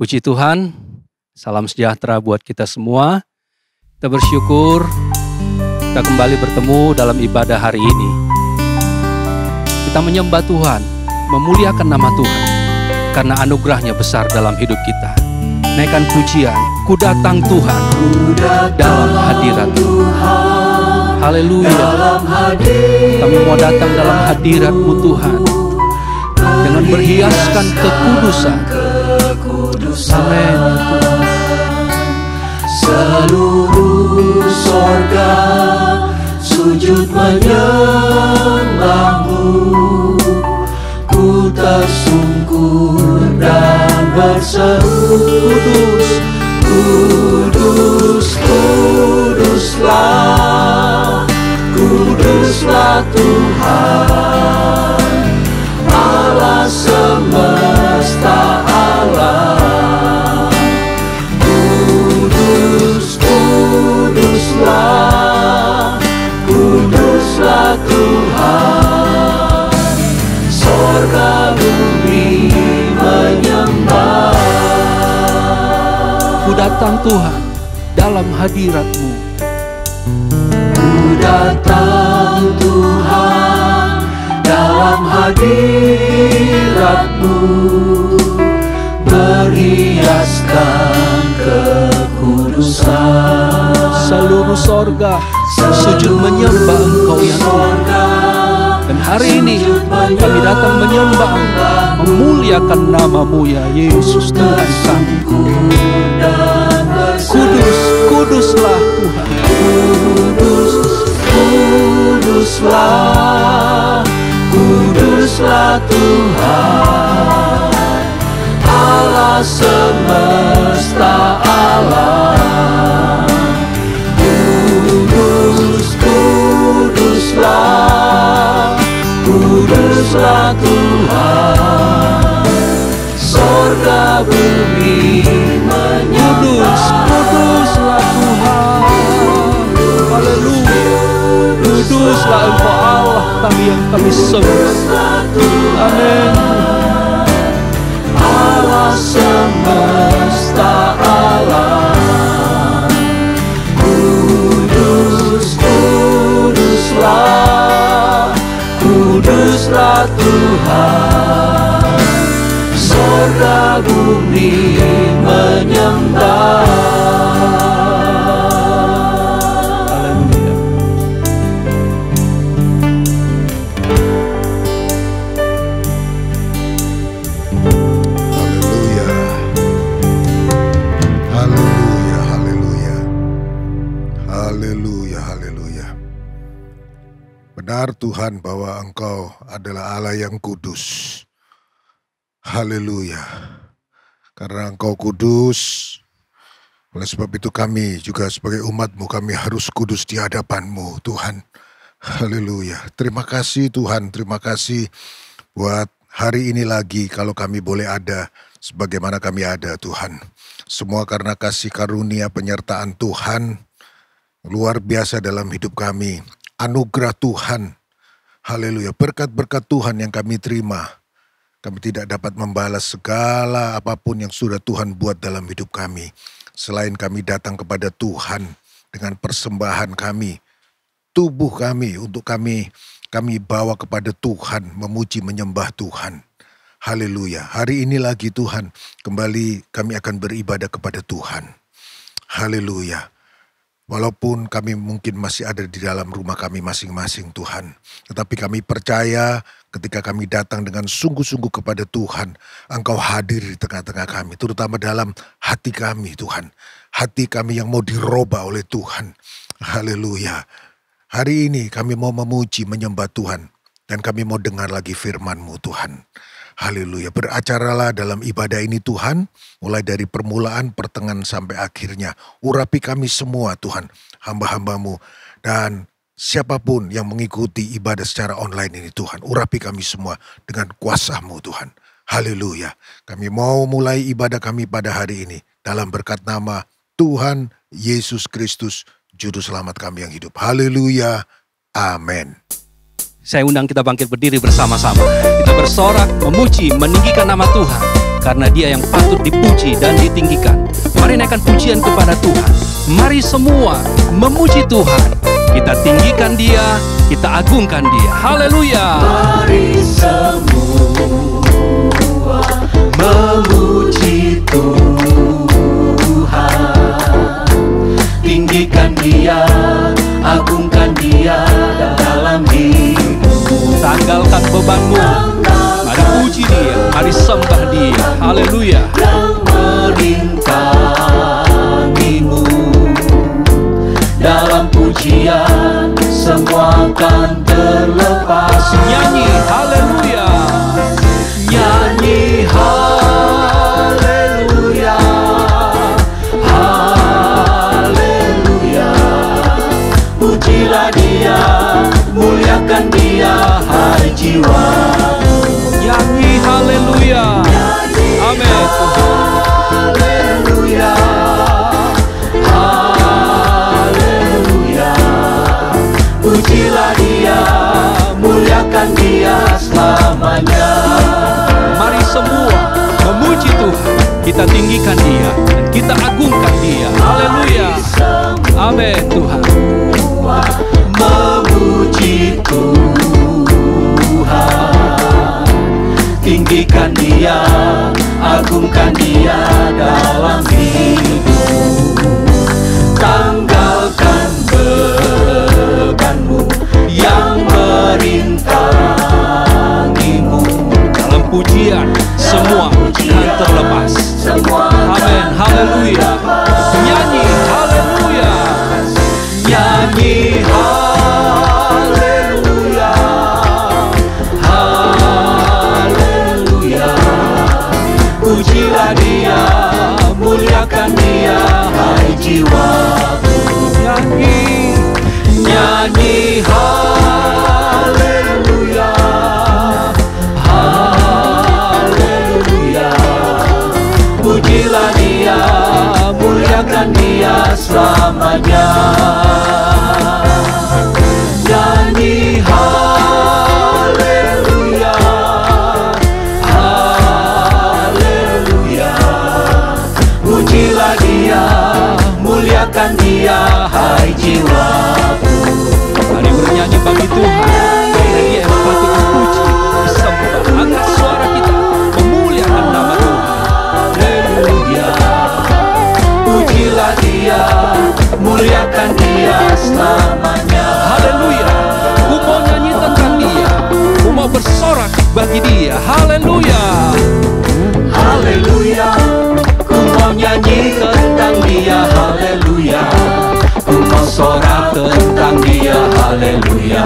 Puji Tuhan, salam sejahtera buat kita semua. Kita bersyukur kita kembali bertemu dalam ibadah hari ini. Kita menyembah Tuhan, memuliakan nama Tuhan, karena anugerahnya besar dalam hidup kita. Naikkan pujian, ku datang Tuhan, dalam hadirat Tuhan. Haleluya. Kami mau datang dalam hadirat-Mu Tuhan, dengan berhiaskan kekudusan. Amin. Seluruh sorga sujud menyembah-Mu, ku tersungkur dan berseru, Kudus, Kuduslah, Kuduslah Tuhan, Allah semesta alam. Kuduslah Tuhan, sorga bumi menyembah. Ku datang Tuhan dalam hadirat-Mu. Ku datang Tuhan dalam hadirat-Mu, berhiaskan kekudusan. Seluruh sorga sujud menyembah Engkau ya Tuhan. Dan hari ini kami datang menyembah, memuliakan nama-Mu ya Yesus Tuhan kami. Kudus, kuduslah Tuhan. Kuduslah, kuduslah Tuhan, Allah semesta alam. Kuduslah Tuhan, sorga bumi menyembah. Kuduslah Tuhan. Haleluya. Kuduslah Engkau Allah kami yang kami sembah. Amin. Allah semesta alam. Kuduslah Tuhan, sorga bumi menyembah. Haleluya. Haleluya. Haleluya. Haleluya. Haleluya. Benar Tuhan bahwa Engkau adalah Allah yang kudus. Haleluya. Karena Engkau kudus, oleh sebab itu kami juga sebagai umat-Mu, kami harus kudus di hadapan-Mu Tuhan. Haleluya. Terima kasih Tuhan, terima kasih buat hari ini lagi kalau kami boleh ada sebagaimana kami ada Tuhan. Semua karena kasih karunia penyertaan Tuhan luar biasa dalam hidup kami. Anugerah Tuhan, haleluya, berkat-berkat Tuhan yang kami terima. Kami tidak dapat membalas segala apapun yang sudah Tuhan buat dalam hidup kami. Selain kami datang kepada Tuhan dengan persembahan kami, tubuh kami untuk kami bawa kepada Tuhan, memuji menyembah Tuhan. Haleluya, hari ini lagi Tuhan, kembali kami akan beribadah kepada Tuhan. Haleluya. Walaupun kami mungkin masih ada di dalam rumah kami masing-masing Tuhan. Tetapi kami percaya ketika kami datang dengan sungguh-sungguh kepada Tuhan, Engkau hadir di tengah-tengah kami. Terutama dalam hati kami Tuhan. Hati kami yang mau dirubah oleh Tuhan. Haleluya. Hari ini kami mau memuji, menyembah Tuhan. Dan kami mau dengar lagi firman-Mu Tuhan. Haleluya, beracaralah dalam ibadah ini Tuhan, mulai dari permulaan, pertengahan sampai akhirnya. Urapi kami semua Tuhan, hamba-hamba-Mu. Dan siapapun yang mengikuti ibadah secara online ini Tuhan, urapi kami semua dengan kuasa-Mu Tuhan. Haleluya, kami mau mulai ibadah kami pada hari ini dalam berkat nama Tuhan Yesus Kristus, Juru Selamat kami yang hidup. Haleluya, amin. Saya undang kita bangkit berdiri bersama-sama. Kita bersorak, memuji, meninggikan nama Tuhan. karena Dia yang patut dipuji dan ditinggikan. Mari naikkan pujian kepada Tuhan. Mari semua memuji Tuhan. Kita tinggikan Dia, kita agungkan Dia. Haleluya. Mari semua memuji Tuhan. Tinggikan Dia, agungkan Dia dalam hidupmu. Tanggalkan bebanmu. Mari puji Dia, mari sembah Dia. Haleluya. Yang merintangimu, dalam pujian semua akan terlepas. Nyanyi haleluya. Nyanyi haleluya, haleluya. Pujilah Dia, muliakan Dia, hai jiwa. Nyanyi haleluya. Amin. Haleluya, haleluya. Pujilah Dia, muliakan Dia selamanya. Mari semua memuji Tuhan. Kita tinggikan Dia dan kita agungkan Dia. Haleluya. Amin Tuhan. Memuji Tuhan. Tinggikan Dia, agungkan Dia dalam hidupmu. Tanggalkan bebanmu yang merintangimu. Dalam pujian semua akan terlepas. Amin. Haleluya. Nyanyi haleluya. Nyanyi haleluya, haleluya. Pujilah Dia, muliakan Dia, hai jiwaku. Nyanyi. Nyanyi haleluya, haleluya. Pujilah Dia, muliakan Dia selamanya. Nyanyi haleluya, haleluya. Pujilah Dia, muliakan Dia, hai jiwaku. Mari bernyanyi bagi Tuhan. Karena Dia yang patut dipuji, disembah. Angkat suara kita memuliakan nama Tuhan. Haleluya. Pujilah Dia, muliakan Dia selamanya. Haleluya. Ku mau nyanyi tentang Dia, ku mau bersorak bagi Dia. Haleluya. Haleluya. Ku mau nyanyi tentang Dia. Haleluya. Ku mau sorak tentang Dia. Haleluya.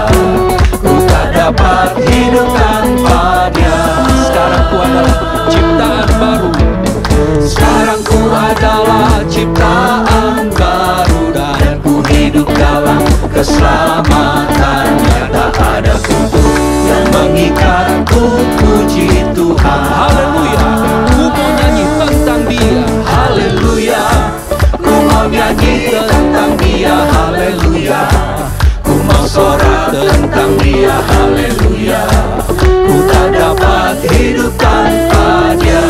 Ku tak dapat hidup tanpa Dia. Sekarang ku adalah ciptaan baru. Sekarang ku adalah ciptaan baru, dan ku hidup dalam keselamatannya. Tak ada kutu yang mengikatku, puji Tuhan. Haleluya. Ku mau nyanyi tentang Dia. Haleluya. Ku mau nyanyi tentang Dia. Haleluya. Ku mau sorak tentang Dia. Haleluya. Ku tak dapat hidup tanpa Dia.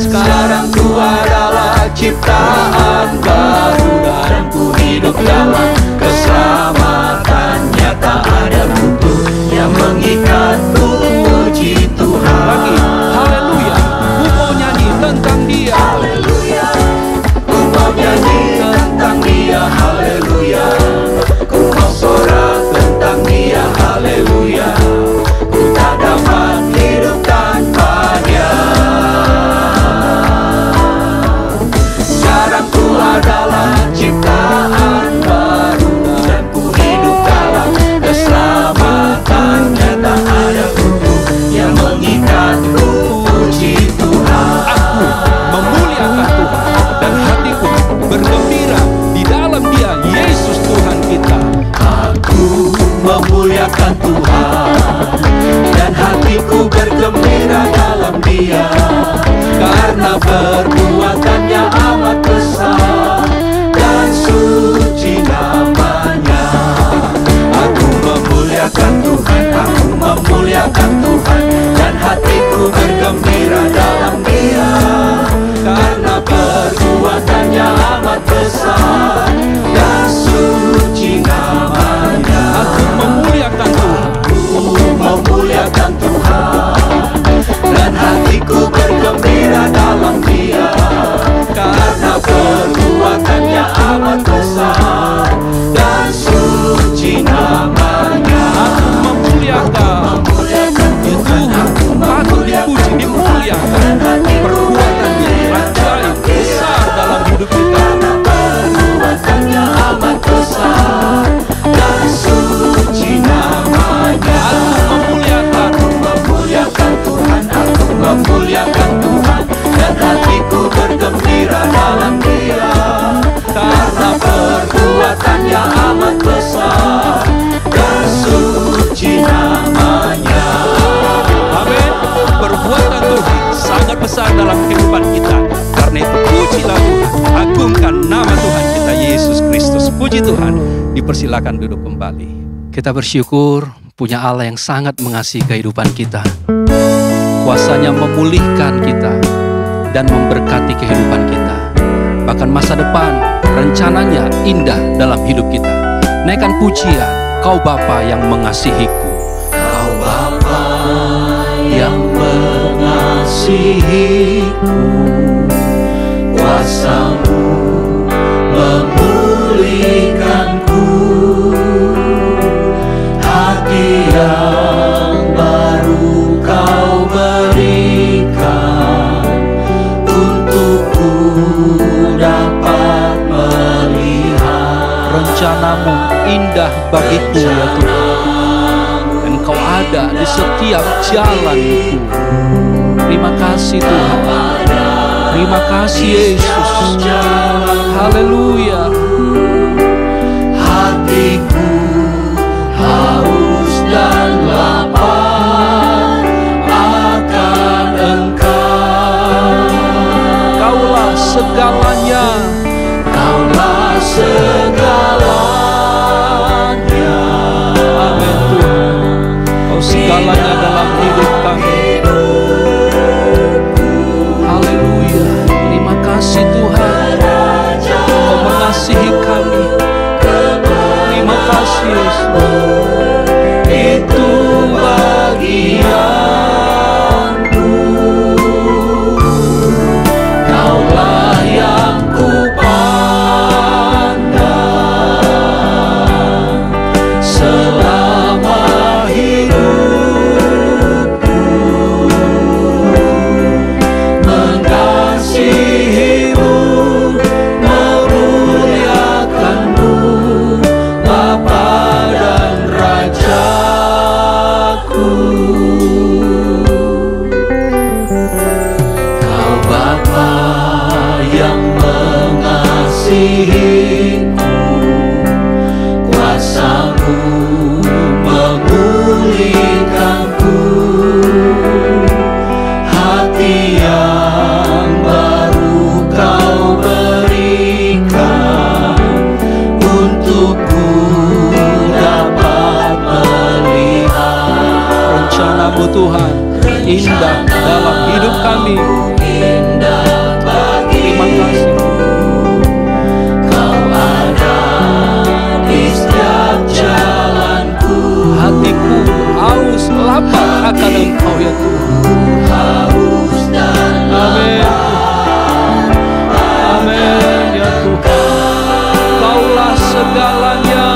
Sekarang ku adalah ciptaan baru, dan ku hidup dalam keselamatannya. Tak ada kutu yang mengikatku, puji Tuhan. Lagi. Haleluya. Ku mau nyanyi tentang Dia. Haleluya. Ku mau nyanyi tentang Dia. Haleluya. Ku mau sorak tentang Dia. Haleluya. Ku tak dapat hidup tanpa Dia. Sekarang ku adalah ciptaan baru, dan ku hidup dalam keselamatannya. Tak ada kutu yang mengikatku, puji Tuhan. Aku memuliakan Tuhan dan hatiku bergembira di dalam Dia, Yesus Tuhan kita. Aku memuliakan Tuhan, dan hatiku bergembira dalam Dia, karena perbuatannya amat besar dan suci namanya. Aku memuliakan Tuhan, aku memuliakan Tuhan, dan kuasa dalam kehidupan kita. Karena itu pujilah Tuhan, agungkan nama Tuhan kita Yesus Kristus. Puji Tuhan. Dipersilakan duduk kembali. Kita bersyukur punya Allah yang sangat mengasihi kehidupan kita. Kuasanya memulihkan kita dan memberkati kehidupan kita. Bahkan masa depan rencananya indah dalam hidup kita. Naikkan pujian, Kau Bapa yang mengasihiku. Kau Bapa yang mengasihiku, kuasa-Mu memulihkanku, hati yang baru Kau berikan, untukku dapat melihat Rencana-Mu indah bagiku ya Tuhan, dan Kau ada di setiap jalanku. Terima kasih Tuhan, terima kasih Yesus. Haleluya. hatiku haus dan lapar akan Engkau. Kaulah segalanya, Kaulah segalanya. amin Tuhan. Kau segalanya dalam hidup kami. Haleluya. Terima kasih Tuhan, Kau mengasihi kami. Terima kasih Yesus. Itu bagianku. Kaulah yang kupandang selama hidupku, mengasihimu, memuliakanmu, Bapa dan Rajaku. Kau Bapa yang mengasihiku, kuasa-Mu memulihkanku, hati yang baru Kau berikan, untukku dapat melihat Rencana-Mu Tuhan indah dalam hidup kami. indah Terima bagiku. kasih. Kau ada di setiap jalanku, Hatiku haus lapar akan Engkau ya Tuhan. haus dan Amin. Amin ya Tuhan. Kaulah segalanya.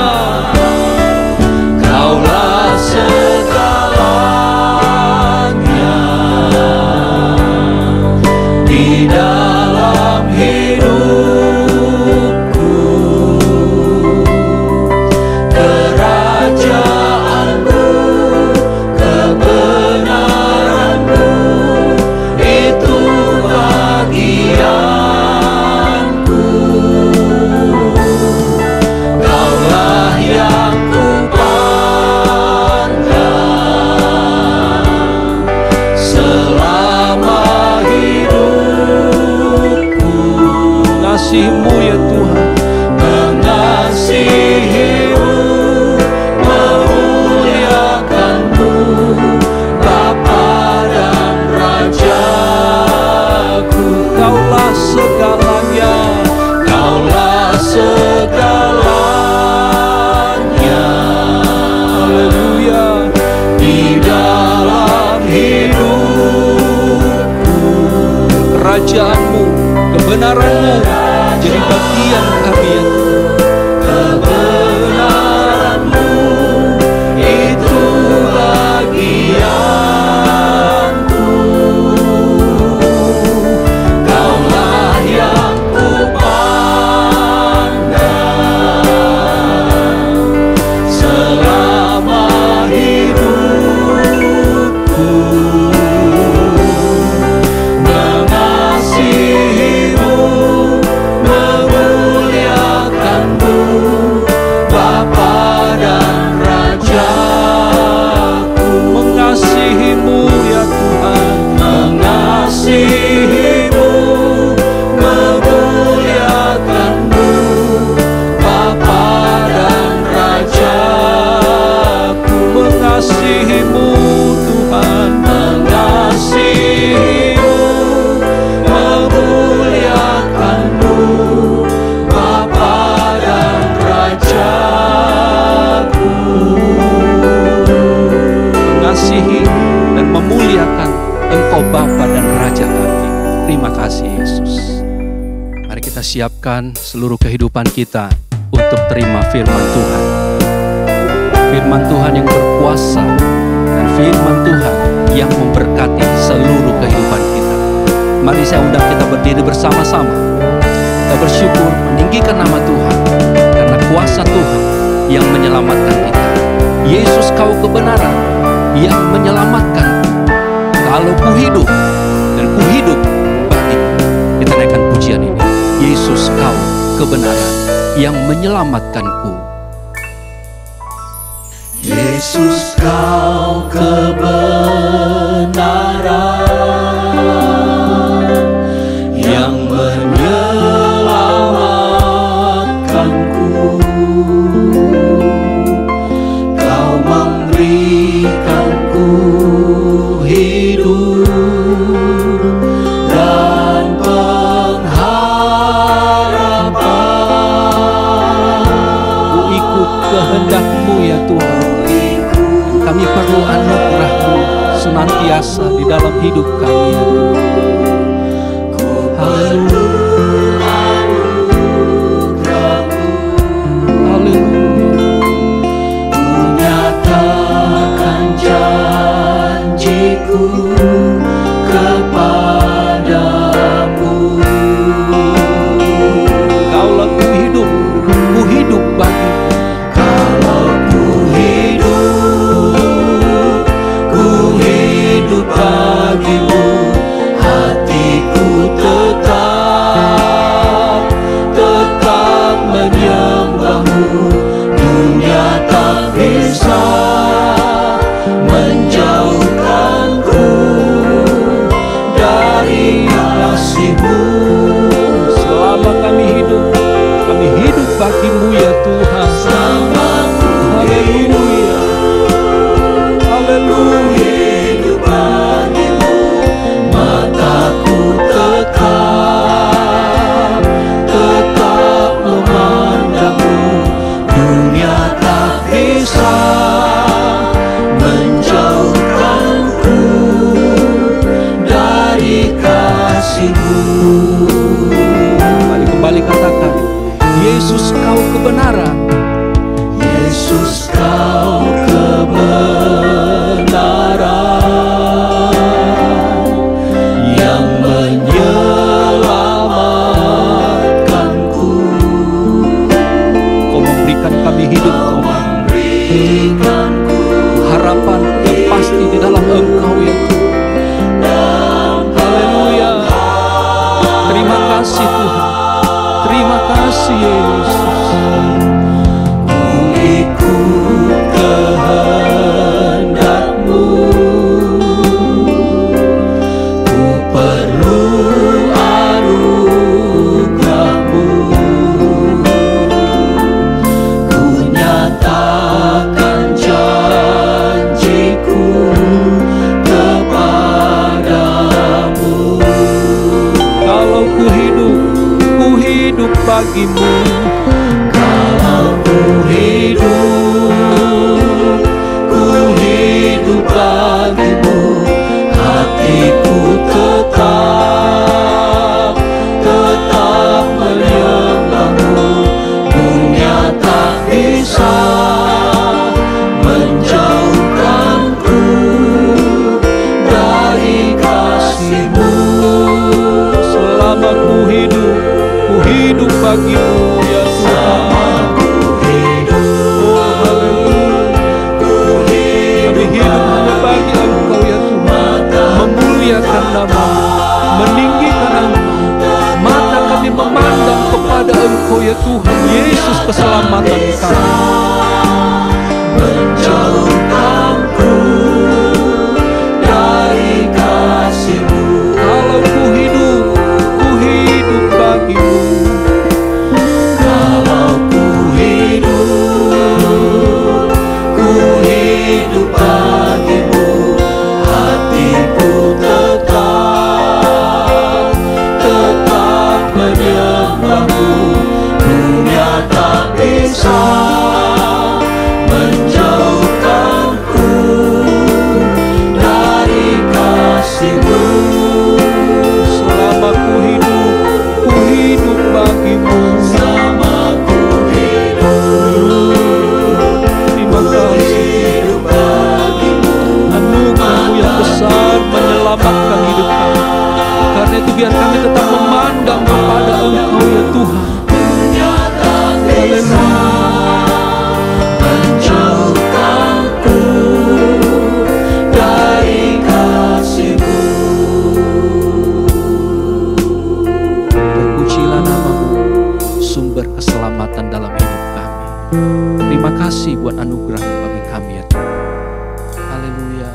Kaulah segalanya di dalam hidupku. Kerajaan-Mu, kebenaran-Mu, itu bagianku. Kaulah yang kupandang selama hidupku, Kasih-Mu ya Tuhan. mengasihimu, memuliakanmu, Bapa dan Rajaku. Kaulah segalanya. Kaulah segalanya. Haleluya. Di dalam hidupku, Kerajaan-Mu, kebenaran-Mu jadi bagian kami ya Tuhan. kebenaran-Mu itu bagianku. Kaulah yang kupandang selama hidupku, mengasihimu, memuliakanmu, menyerahkan seluruh kehidupan kita untuk terima firman Tuhan. Firman Tuhan yang berkuasa dan firman Tuhan yang memberkati seluruh kehidupan kita. Mari saya undang kita berdiri bersama-sama. Kita bersyukur meninggikan nama Tuhan karena kuasa Tuhan yang menyelamatkan kita. Yesus, kau kebenaran yang menyelamatkan. Kalau ku hidup dan ku hidup bagimu. Kita naikkan pujian ini. Yesus, kau kebenaran yang menyelamatkanku. Yesus, kau kebenaran yang menyelamatkanku. Kau memberikanku hidup dan pengharapan. Ku ikut kehendak-Mu ya Tuhan. Kami perlu anugerah-Mu senantiasa di dalam hidup kami ya Tuhan. Haleluya. Haleluya. Nyatakan janjiku kepadamu. Kaulah ku hidup bagi. Kalau ku hidup bagimu, hatiku tetap menyembahmu. Dunia tak bisa menjauhkanku dari kasih-Mu. Selama kami hidup bagimu ya Tuhan. Haleluya. Haleluya. Hidup bagimu, mataku tetap memandangmu. Dunia tak bisa menjauhkanku dari kasih-Mu. Mari kembali katakan, Yesus kau kebenaran. Yesus, kau kebenaran yang menyelamatkanku. Kau memberikan kami hidup, Kau memberikanku harapan yang pasti di dalam Engkau ya Tuhan. Haleluya. Terima kasih Tuhan. Terima kasih Yesus. ku ikut kehendak-Mu. Ku perlu anugerah-Mu. Ku nyatakan janjiku kepadamu. Kalau ku hidup bagimu. Kalau ku hidup bagimu, hatiku tetap menyembahmu. Dunia tak bisa menjauhkanku dari kasih-Mu. Selama ku hidup bagimu ya Tuhan. Oh haleluya. Kami hidup hanya bagi Engkau ya Tuhan. Memuliakan nama-Mu, meninggikan Engkau. Mata kami memandang kepada Engkau ya Tuhan. Yesus keselamatan kami. Menjauhkanku dari kasih-Mu. Kalau ku hidup bagimu. Kalau ku hidup bagimu, hatiku tetap menyembahmu. Dunia tak bisa menjauhkanku dari kasih-Mu. Selama ku hidup bagimu. keselamatan dalam hidup kami. Terima kasih buat anugerah bagi kami ya Tuhan. Haleluya.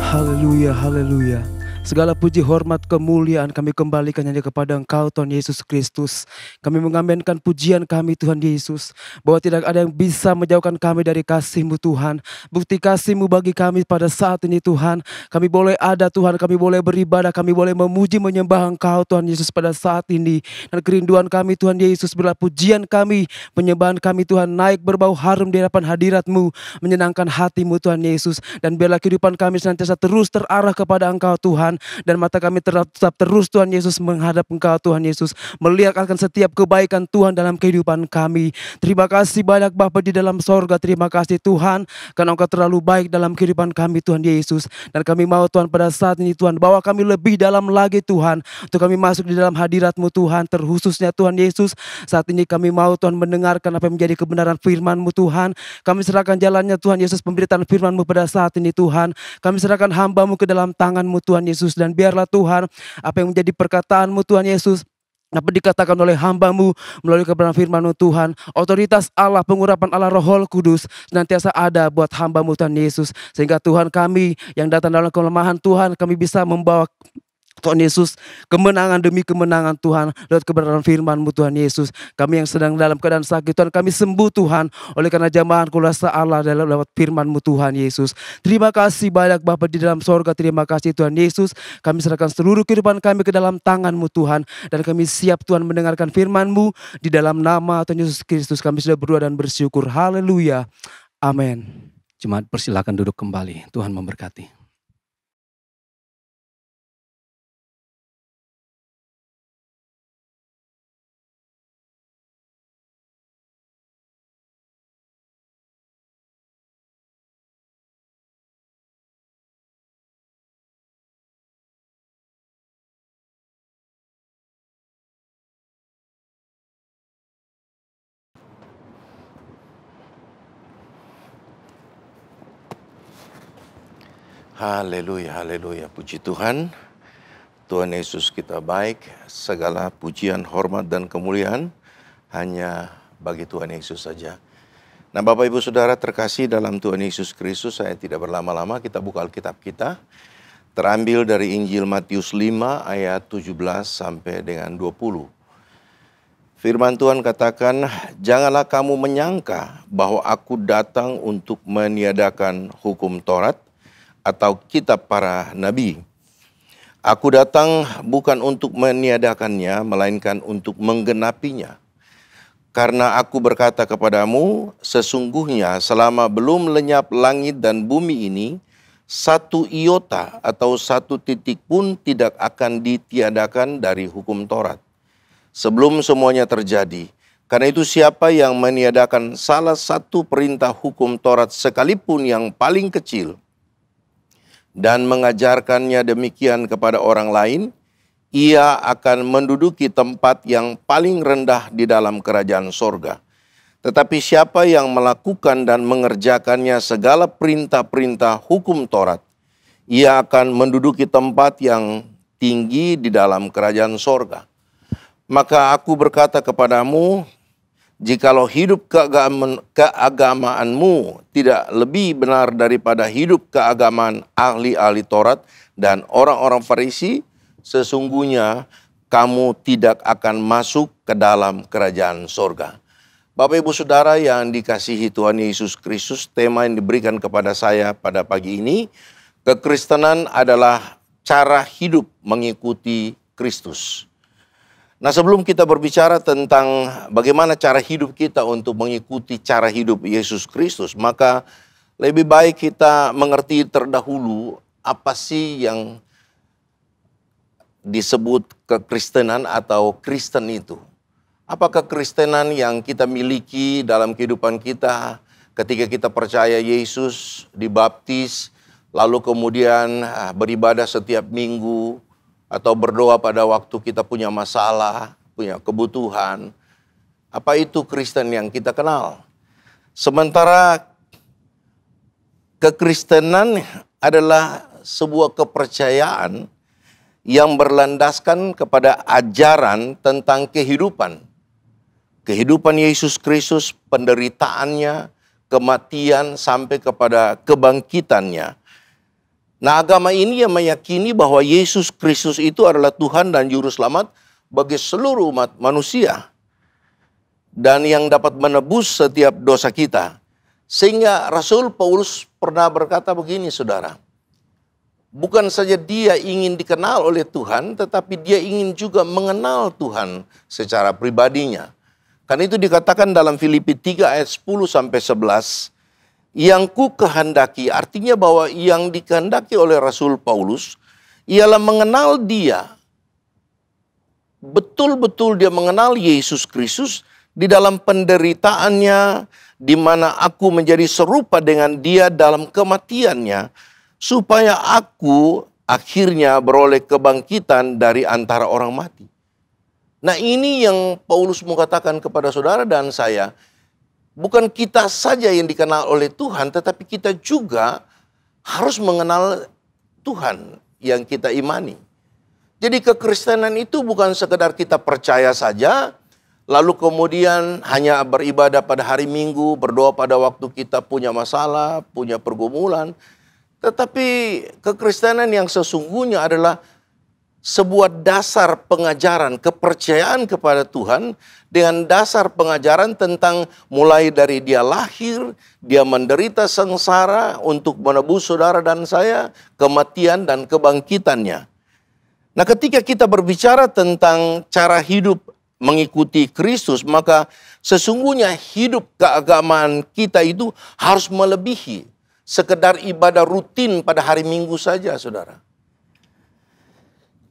Haleluya, haleluya. Segala puji, hormat, kemuliaan kami kembalikan hanya kepada Engkau Tuhan Yesus Kristus. Kami mengaminkan pujian kami Tuhan Yesus, bahwa tidak ada yang bisa menjauhkan kami dari kasih-Mu Tuhan. Bukti kasih-Mu bagi kami pada saat ini Tuhan. Kami boleh ada Tuhan, kami boleh beribadah, kami boleh memuji menyembah Engkau Tuhan Yesus pada saat ini. Dan kerinduan kami Tuhan Yesus, bila pujian kami, penyembahan kami Tuhan naik berbau harum di hadapan hadirat-Mu, menyenangkan hati-Mu Tuhan Yesus. Dan biarlah kehidupan kami senantiasa terus terarah kepada Engkau Tuhan. Dan mata kami tetap terus Tuhan Yesus menghadap Engkau Tuhan Yesus, melihat akan setiap kebaikan Tuhan dalam kehidupan kami. Terima kasih banyak Bapa di dalam sorga. Terima kasih Tuhan, karena Engkau terlalu baik dalam kehidupan kami Tuhan Yesus. Dan kami mau Tuhan pada saat ini Tuhan, bawa kami lebih dalam lagi Tuhan, untuk kami masuk di dalam hadirat-Mu Tuhan. Terkhususnya Tuhan Yesus, saat ini kami mau Tuhan mendengarkan apa yang menjadi kebenaran firman-Mu Tuhan. Kami serahkan jalannya Tuhan Yesus, pemberitaan firman-Mu pada saat ini Tuhan. Kami serahkan hamba-Mu ke dalam tangan-Mu Tuhan Yesus. Dan biarlah Tuhan, apa yang menjadi perkataan-Mu Tuhan Yesus, apa dikatakan oleh hamba-Mu melalui kebenaran firman-Mu Tuhan, otoritas Allah, pengurapan Allah Roh Kudus senantiasa ada buat hamba-Mu Tuhan Yesus. Sehingga Tuhan, kami yang datang dalam kelemahan Tuhan, kami bisa membawa Tuhan Yesus kemenangan demi kemenangan Tuhan lewat kebenaran firman-Mu Tuhan Yesus. Kami yang sedang dalam keadaan sakit Tuhan, kami sembuh Tuhan oleh karena jamahan kuasa Allah lewat firman-Mu Tuhan Yesus. Terima kasih banyak Bapa di dalam sorga. Terima kasih Tuhan Yesus. Kami serahkan seluruh kehidupan kami ke dalam tangan-Mu Tuhan, dan kami siap Tuhan mendengarkan firman-Mu. Di dalam nama Tuhan Yesus Kristus kami sudah berdoa dan bersyukur. Haleluya. Amin. Jemaat persilakan duduk kembali. Tuhan memberkati. Haleluya, haleluya. Puji Tuhan. Tuhan Yesus kita baik. Segala pujian, hormat, dan kemuliaan hanya bagi Tuhan Yesus saja. Nah, Bapak Ibu Saudara terkasih dalam Tuhan Yesus Kristus, saya tidak berlama-lama, kita buka Alkitab kita. Terambil dari Injil Matius 5 ayat 17 sampai dengan 20. Firman Tuhan katakan, "Janganlah kamu menyangka bahwa aku datang untuk meniadakan hukum Taurat atau kitab para nabi. Aku datang bukan untuk meniadakannya, melainkan untuk menggenapinya. Karena aku berkata kepadamu, sesungguhnya selama belum lenyap langit dan bumi ini, satu iota atau satu titik pun tidak akan ditiadakan dari hukum Taurat, sebelum semuanya terjadi. Karena itu siapa yang meniadakan salah satu perintah hukum Taurat sekalipun yang paling kecil, dan mengajarkannya demikian kepada orang lain, ia akan menduduki tempat yang paling rendah di dalam kerajaan sorga. Tetapi siapa yang melakukan dan mengerjakannya segala perintah-perintah hukum Taurat, ia akan menduduki tempat yang tinggi di dalam kerajaan sorga. Maka aku berkata kepadamu, jikalau hidup keagamaanmu tidak lebih benar daripada hidup keagamaan ahli-ahli Taurat dan orang-orang Farisi, sesungguhnya kamu tidak akan masuk ke dalam kerajaan sorga." Bapak Ibu Saudara yang dikasihi Tuhan Yesus Kristus, tema yang diberikan kepada saya pada pagi ini, kekristenan adalah cara hidup mengikuti Kristus. Nah, sebelum kita berbicara tentang bagaimana cara hidup kita untuk mengikuti cara hidup Yesus Kristus, maka lebih baik kita mengerti terdahulu apa sih yang disebut kekristenan atau Kristen itu. Apa kekristenan yang kita miliki dalam kehidupan kita ketika kita percaya Yesus, dibaptis, lalu kemudian beribadah setiap minggu, atau berdoa pada waktu kita punya masalah, punya kebutuhan. Apa itu Kristen yang kita kenal? Sementara kekristenan adalah sebuah kepercayaan yang berlandaskan kepada ajaran tentang kehidupan. Kehidupan Yesus Kristus, penderitaannya, kematian, sampai kepada kebangkitannya. Nah, agama ini yang meyakini bahwa Yesus Kristus itu adalah Tuhan dan Juru Selamat bagi seluruh umat manusia. Dan yang dapat menebus setiap dosa kita. Sehingga Rasul Paulus pernah berkata begini, saudara. Bukan saja dia ingin dikenal oleh Tuhan, tetapi dia ingin juga mengenal Tuhan secara pribadinya. Karena itu dikatakan dalam Filipi 3 ayat 10-11, yang ku kehendaki, artinya bahwa yang dikehendaki oleh Rasul Paulus, ialah mengenal dia. Betul-betul dia mengenal Yesus Kristus di dalam penderitaannya, di mana aku menjadi serupa dengan dia dalam kematiannya, supaya aku akhirnya beroleh kebangkitan dari antara orang mati. Nah, ini yang Paulus mau katakan kepada saudara dan saya. Bukan kita saja yang dikenal oleh Tuhan, tetapi kita juga harus mengenal Tuhan yang kita imani. Jadi kekristenan itu bukan sekedar kita percaya saja, lalu kemudian hanya beribadah pada hari Minggu, berdoa pada waktu kita punya masalah, punya pergumulan. Tetapi kekristenan yang sesungguhnya adalah sebuah dasar pengajaran, kepercayaan kepada Tuhan dengan dasar pengajaran tentang mulai dari dia lahir, dia menderita sengsara untuk menebus saudara dan saya, kematian dan kebangkitannya. Nah, ketika kita berbicara tentang cara hidup mengikuti Kristus, maka sesungguhnya hidup keagamaan kita itu harus melebihi sekedar ibadah rutin pada hari Minggu saja, saudara.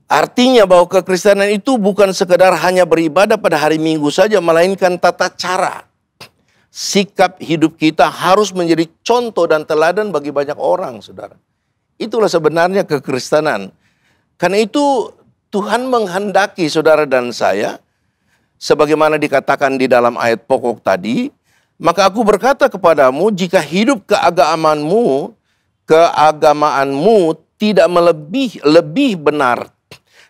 Artinya bahwa kekristenan itu bukan sekedar hanya beribadah pada hari Minggu saja, melainkan tata cara. Sikap hidup kita harus menjadi contoh dan teladan bagi banyak orang, saudara. Itulah sebenarnya kekristenan. Karena itu Tuhan menghendaki saudara dan saya, sebagaimana dikatakan di dalam ayat pokok tadi, maka aku berkata kepadamu, jika hidup keagamaanmu tidak lebih benar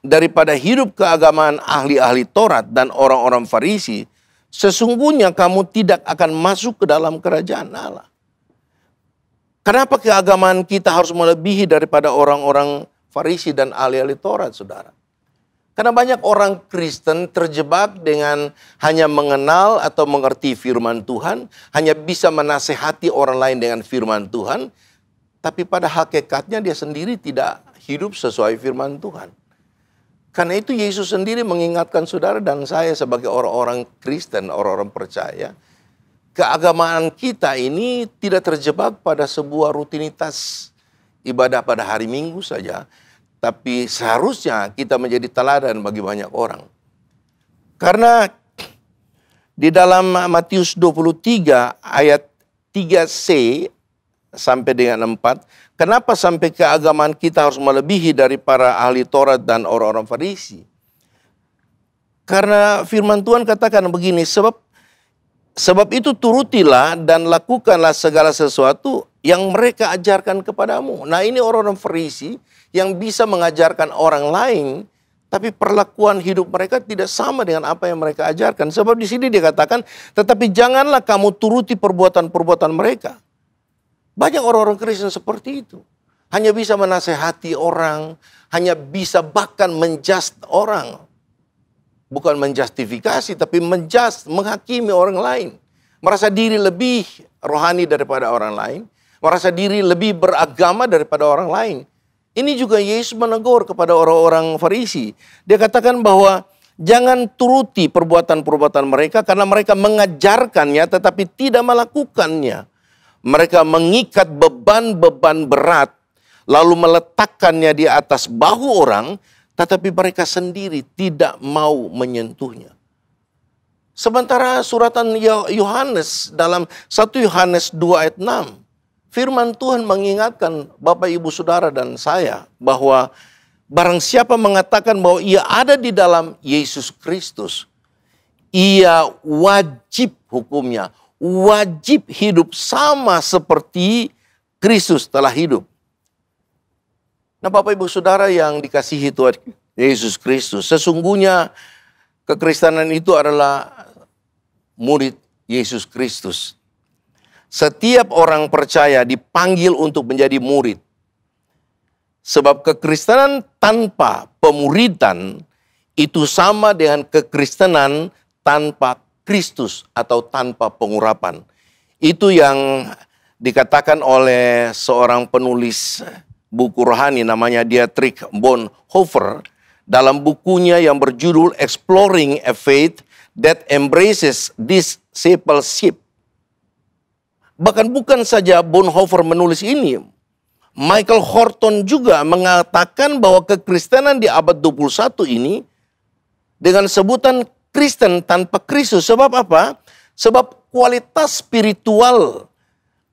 daripada hidup keagamaan ahli-ahli Taurat dan orang-orang Farisi, sesungguhnya kamu tidak akan masuk ke dalam kerajaan Allah. Kenapa keagamaan kita harus melebihi daripada orang-orang Farisi dan ahli-ahli Taurat, saudara? Karena banyak orang Kristen terjebak dengan hanya mengenal atau mengerti firman Tuhan, hanya bisa menasehati orang lain dengan firman Tuhan, tapi pada hakikatnya dia sendiri tidak hidup sesuai firman Tuhan. Karena itu Yesus sendiri mengingatkan saudara dan saya sebagai orang-orang Kristen, orang-orang percaya, keagamaan kita ini tidak terjebak pada sebuah rutinitas ibadah pada hari Minggu saja, tapi seharusnya kita menjadi teladan bagi banyak orang. Karena di dalam Matius 23 ayat 3c sampai dengan 4, kenapa sampai keagamaan kita harus melebihi dari para ahli Taurat dan orang-orang Farisi? Karena firman Tuhan katakan begini, sebab itu turutilah dan lakukanlah segala sesuatu yang mereka ajarkan kepadamu. Nah, ini orang-orang Farisi yang bisa mengajarkan orang lain, tapi perlakuan hidup mereka tidak sama dengan apa yang mereka ajarkan. Sebab di sini dikatakan, tetapi janganlah kamu turuti perbuatan-perbuatan mereka. Banyak orang-orang Kristen seperti itu. Hanya bisa menasehati orang, hanya bisa bahkan menjudge orang. Bukan menjustifikasi, tapi menghakimi orang lain. Merasa diri lebih rohani daripada orang lain. Merasa diri lebih beragama daripada orang lain. Ini juga Yesus menegur kepada orang-orang Farisi. Dia katakan bahwa jangan turuti perbuatan-perbuatan mereka karena mereka mengajarkannya tetapi tidak melakukannya. Mereka mengikat beban-beban berat lalu meletakkannya di atas bahu orang tetapi mereka sendiri tidak mau menyentuhnya. Sementara suratan Yohanes dalam 1 Yohanes 2 ayat 6. Firman Tuhan mengingatkan Bapak, Ibu, Saudara, dan saya bahwa barang siapa mengatakan bahwa ia ada di dalam Yesus Kristus, ia wajib hukumnya, wajib hidup sama seperti Kristus telah hidup. Nah, Bapak Ibu Saudara yang dikasihi Tuhan Yesus Kristus, sesungguhnya kekristenan itu adalah murid Yesus Kristus. Setiap orang percaya dipanggil untuk menjadi murid. Sebab kekristenan tanpa pemuridan itu sama dengan kekristenan tanpa Kristus atau tanpa pengurapan. Itu yang dikatakan oleh seorang penulis buku rohani namanya Dietrich Bonhoeffer dalam bukunya yang berjudul Exploring a Faith That Embraces Discipleship. Bahkan bukan saja Bonhoeffer menulis ini, Michael Horton juga mengatakan bahwa kekristenan di abad 21 ini dengan sebutan Kristen tanpa Kristus. Sebab apa? Sebab kualitas spiritual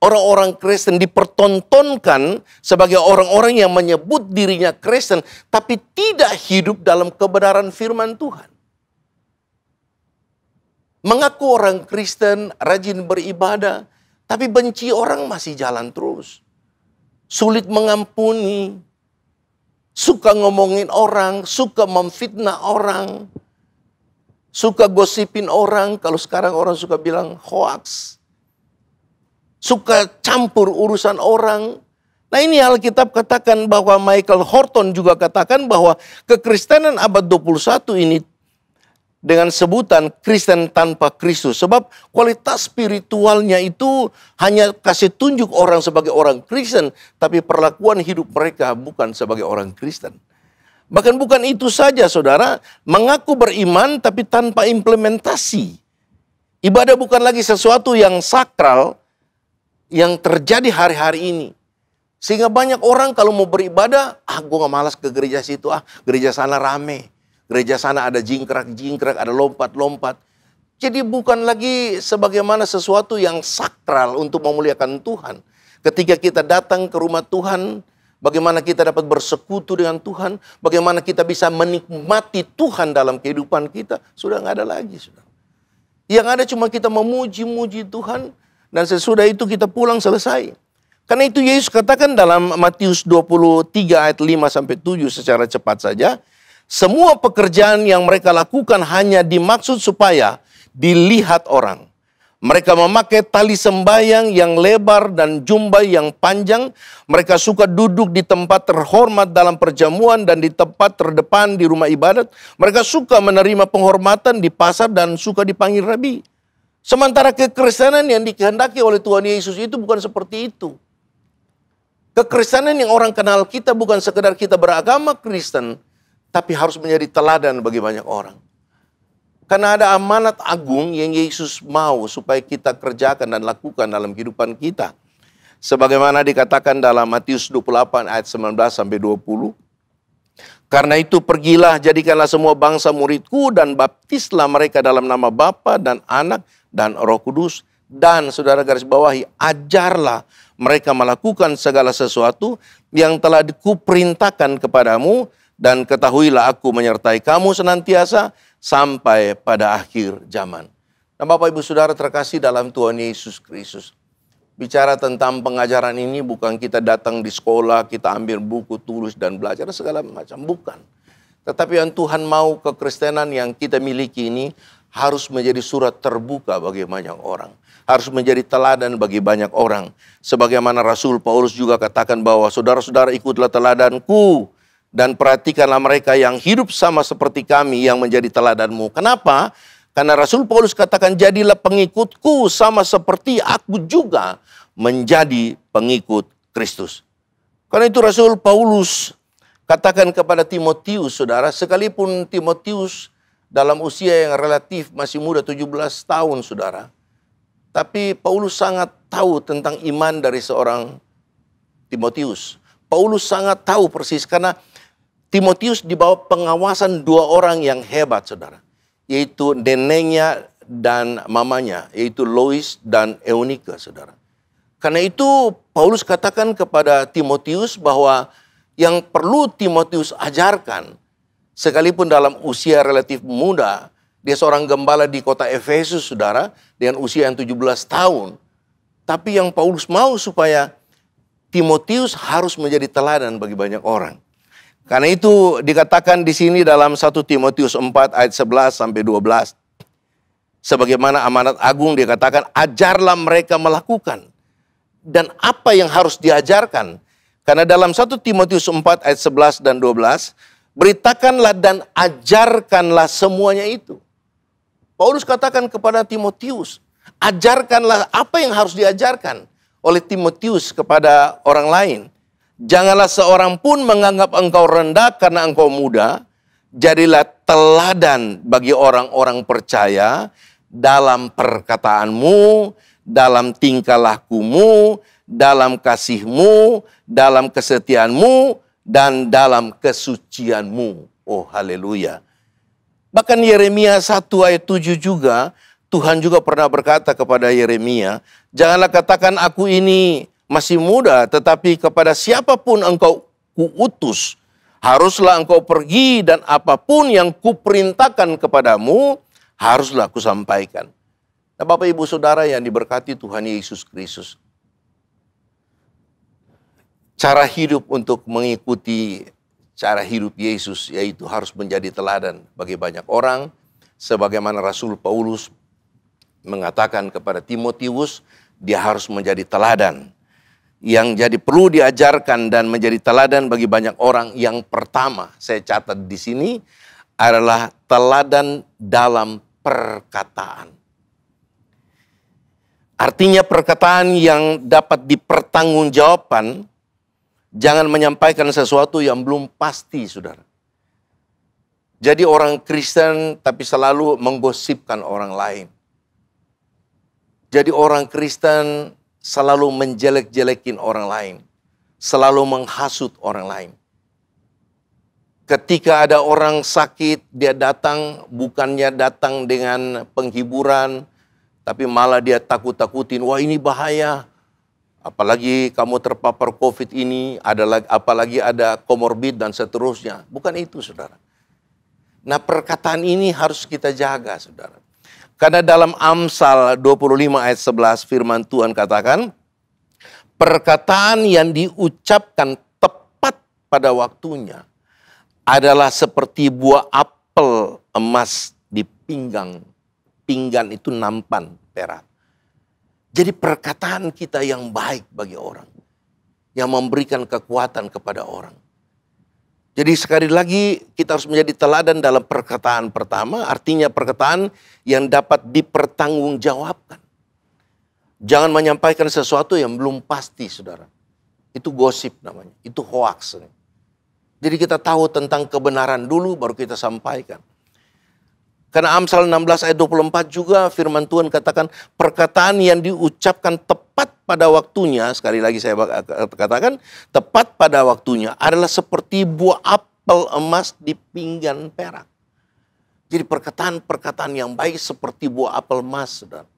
orang-orang Kristen dipertontonkan sebagai orang-orang yang menyebut dirinya Kristen, tapi tidak hidup dalam kebenaran firman Tuhan. Mengaku orang Kristen, rajin beribadah, tapi benci orang masih jalan terus. Sulit mengampuni, suka ngomongin orang, suka memfitnah orang, suka gosipin orang. Kalau sekarang orang suka bilang hoax. Suka campur urusan orang. Nah, ini Alkitab katakan bahwa Michael Horton juga katakan bahwa kekristenan abad 21 ini dengan sebutan Kristen tanpa Kristus. Sebab kualitas spiritualnya itu hanya kasih tunjuk orang sebagai orang Kristen, tapi perlakuan hidup mereka bukan sebagai orang Kristen. Bahkan bukan itu saja, saudara, mengaku beriman tapi tanpa implementasi. Ibadah bukan lagi sesuatu yang sakral yang terjadi hari-hari ini. Sehingga banyak orang kalau mau beribadah, gue gak malas ke gereja situ, gereja sana rame. Gereja sana ada jingkrak-jingkrak, ada lompat-lompat. Jadi bukan lagi sebagaimana sesuatu yang sakral untuk memuliakan Tuhan. Ketika kita datang ke rumah Tuhan, bagaimana kita dapat bersekutu dengan Tuhan, bagaimana kita bisa menikmati Tuhan dalam kehidupan kita, sudah nggak ada lagi. Sudah. Yang ada cuma kita memuji-muji Tuhan, dan sesudah itu kita pulang selesai. Karena itu Yesus katakan dalam Matius 23 ayat 5-7 secara cepat saja, semua pekerjaan yang mereka lakukan hanya dimaksud supaya dilihat orang. Mereka memakai tali sembahyang yang lebar dan jubah yang panjang. Mereka suka duduk di tempat terhormat dalam perjamuan dan di tempat terdepan di rumah ibadat. Mereka suka menerima penghormatan di pasar dan suka dipanggil rabi. Sementara kekristenan yang dikehendaki oleh Tuhan Yesus itu bukan seperti itu. Kekristenan yang orang kenal kita bukan sekedar kita beragama Kristen, tapi harus menjadi teladan bagi banyak orang. Karena ada amanat agung yang Yesus mau supaya kita kerjakan dan lakukan dalam kehidupan kita. Sebagaimana dikatakan dalam Matius 28 ayat 19-20. Karena itu pergilah, jadikanlah semua bangsa muridku dan baptislah mereka dalam nama Bapa dan Anak dan Roh Kudus. Dan saudara garis bawahi, ajarlah mereka melakukan segala sesuatu yang telah kuperintahkan kepadamu. Dan ketahuilah aku menyertai kamu senantiasa sampai pada akhir zaman. Nah, Bapak Ibu Saudara terkasih dalam Tuhan Yesus Kristus. Bicara tentang pengajaran ini bukan kita datang di sekolah, kita ambil buku, tulis dan belajar segala macam. Bukan. Tetapi yang Tuhan mau kekristenan yang kita miliki ini harus menjadi surat terbuka bagi banyak orang. Harus menjadi teladan bagi banyak orang. Sebagaimana Rasul Paulus juga katakan bahwa saudara-saudara ikutlah teladanku. Dan perhatikanlah mereka yang hidup sama seperti kami yang menjadi teladanmu. Kenapa? Karena Rasul Paulus katakan, jadilah pengikutku sama seperti aku juga menjadi pengikut Kristus. Karena itu Rasul Paulus katakan kepada Timotius, saudara, sekalipun Timotius dalam usia yang relatif masih muda 17 tahun, saudara. Tapi Paulus sangat tahu tentang iman dari seorang Timotius. Paulus sangat tahu persis karena Timotius di bawah pengawasan dua orang yang hebat, saudara. Yaitu neneknya dan mamanya, yaitu Lois dan Eunike, saudara. Karena itu Paulus katakan kepada Timotius bahwa yang perlu Timotius ajarkan, sekalipun dalam usia relatif muda, dia seorang gembala di kota Efesus, saudara, dengan usia yang 17 tahun. Tapi yang Paulus mau supaya Timotius harus menjadi teladan bagi banyak orang. Karena itu dikatakan di sini dalam 1 Timotius 4 ayat 11 sampai 12. Sebagaimana amanat agung dikatakan, ajarlah mereka melakukan. Dan apa yang harus diajarkan? Karena dalam 1 Timotius 4 ayat 11 dan 12, beritakanlah dan ajarkanlah semuanya itu. Paulus katakan kepada Timotius, ajarkanlah apa yang harus diajarkan oleh Timotius kepada orang lain. Janganlah seorang pun menganggap engkau rendah karena engkau muda. Jadilah teladan bagi orang-orang percaya dalam perkataanmu, dalam tingkah lakumu, dalam kasihmu, dalam kesetiaanmu, dan dalam kesucianmu. Oh, haleluya. Bahkan Yeremia 1 ayat 7 juga, Tuhan juga pernah berkata kepada Yeremia, janganlah katakan aku ini masih muda, tetapi kepada siapapun engkau kuutus, haruslah engkau pergi dan apapun yang kuperintahkan kepadamu, haruslah kusampaikan. Nah, Bapak Ibu Saudara yang diberkati Tuhan Yesus Kristus, cara hidup untuk mengikuti cara hidup Yesus, yaitu harus menjadi teladan bagi banyak orang, sebagaimana Rasul Paulus mengatakan kepada Timotius, dia harus menjadi teladan. Yang jadi perlu diajarkan dan menjadi teladan bagi banyak orang, yang pertama saya catat di sini adalah teladan dalam perkataan. Artinya perkataan yang dapat dipertanggungjawabkan, jangan menyampaikan sesuatu yang belum pasti, saudara. Jadi orang Kristen tapi selalu menggosipkan orang lain. Jadi orang Kristen selalu menjelek-jelekin orang lain. Selalu menghasut orang lain. Ketika ada orang sakit, dia datang, bukannya datang dengan penghiburan, tapi malah dia takut-takutin, wah ini bahaya. Apalagi kamu terpapar COVID ini, apalagi ada komorbid dan seterusnya. Bukan itu, saudara. Nah, perkataan ini harus kita jaga, saudara. Karena dalam Amsal 25 ayat 11 firman Tuhan katakan, perkataan yang diucapkan tepat pada waktunya adalah seperti buah apel emas di pinggan. Pinggan itu nampan perak. Jadi perkataan kita yang baik bagi orang, yang memberikan kekuatan kepada orang. Jadi sekali lagi kita harus menjadi teladan dalam perkataan pertama, artinya perkataan yang dapat dipertanggungjawabkan. Jangan menyampaikan sesuatu yang belum pasti, saudara. Itu gosip namanya, itu hoax. Jadi kita tahu tentang kebenaran dulu baru kita sampaikan. Karena Amsal 16 ayat 24 juga firman Tuhan katakan perkataan yang diucapkan tepat pada waktunya, sekali lagi saya katakan, tepat pada waktunya adalah seperti buah apel emas di pinggan perak. Jadi perkataan-perkataan yang baik seperti buah apel emas, saudara.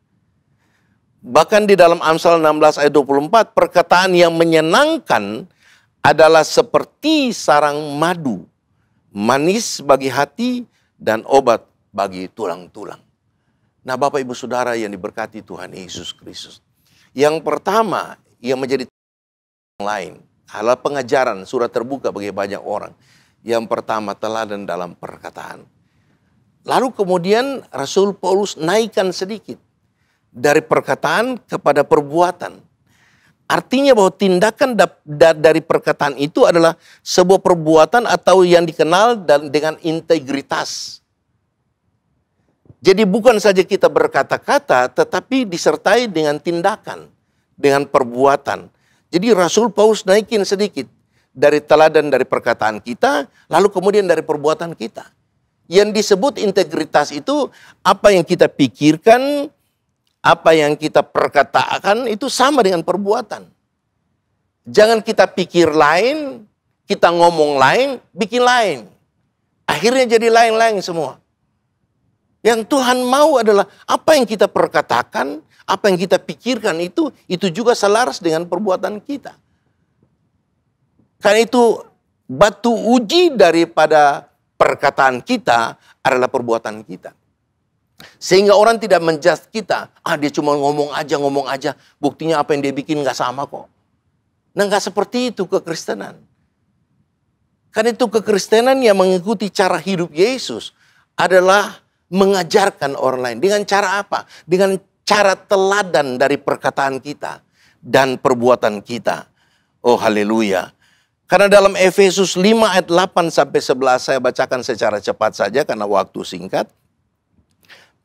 Bahkan di dalam Amsal 16 ayat 24, perkataan yang menyenangkan adalah seperti sarang madu, manis bagi hati dan obat bagi tulang-tulang. Nah, Bapak Ibu Saudara yang diberkati Tuhan Yesus Kristus. Yang pertama yang menjadi lain adalah pengajaran surat terbuka bagi banyak orang. Yang pertama teladan dalam perkataan. Lalu kemudian Rasul Paulus naikkan sedikit dari perkataan kepada perbuatan. Artinya bahwa tindakan dari perkataan itu adalah sebuah perbuatan atau yang dikenal dengan integritas. Jadi bukan saja kita berkata-kata, tetapi disertai dengan tindakan, dengan perbuatan. Jadi Rasul Paulus naikin sedikit dari teladan dari perkataan kita, lalu kemudian dari perbuatan kita. Yang disebut integritas itu apa yang kita pikirkan, apa yang kita perkatakan itu sama dengan perbuatan. Jangan kita pikir lain, kita ngomong lain, bikin lain. Akhirnya jadi lain-lain semua. Yang Tuhan mau adalah apa yang kita perkatakan, apa yang kita pikirkan itu juga selaras dengan perbuatan kita. Karena itu batu uji daripada perkataan kita adalah perbuatan kita. Sehingga orang tidak menjudge kita, dia cuma ngomong aja, buktinya apa yang dia bikin gak sama kok. Nah gak seperti itu kekristenan. Karena itu kekristenan yang mengikuti cara hidup Yesus adalah mengajarkan orang lain. Dengan cara apa? Dengan cara teladan dari perkataan kita dan perbuatan kita. Oh haleluya. Karena dalam Efesus 5 ayat 8 sampai 11 saya bacakan secara cepat saja karena waktu singkat.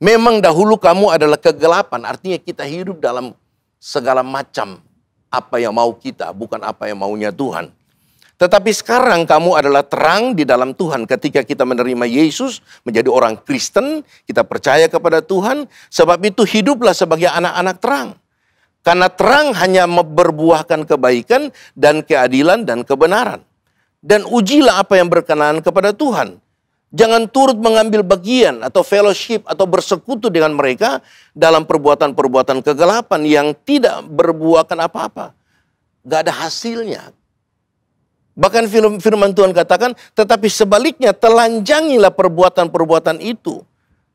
Memang dahulu kamu adalah kegelapan, artinya kita hidup dalam segala macam apa yang mau kita, bukan apa yang maunya Tuhan. Tetapi sekarang kamu adalah terang di dalam Tuhan. Ketika kita menerima Yesus menjadi orang Kristen, kita percaya kepada Tuhan, sebab itu hiduplah sebagai anak-anak terang. Karena terang hanya berbuahkan kebaikan dan keadilan dan kebenaran. Dan ujilah apa yang berkenan kepada Tuhan. Jangan turut mengambil bagian atau fellowship atau bersekutu dengan mereka dalam perbuatan-perbuatan kegelapan yang tidak berbuahkan apa-apa. Gak ada hasilnya. Bahkan firman Tuhan katakan, tetapi sebaliknya telanjangilah perbuatan-perbuatan itu.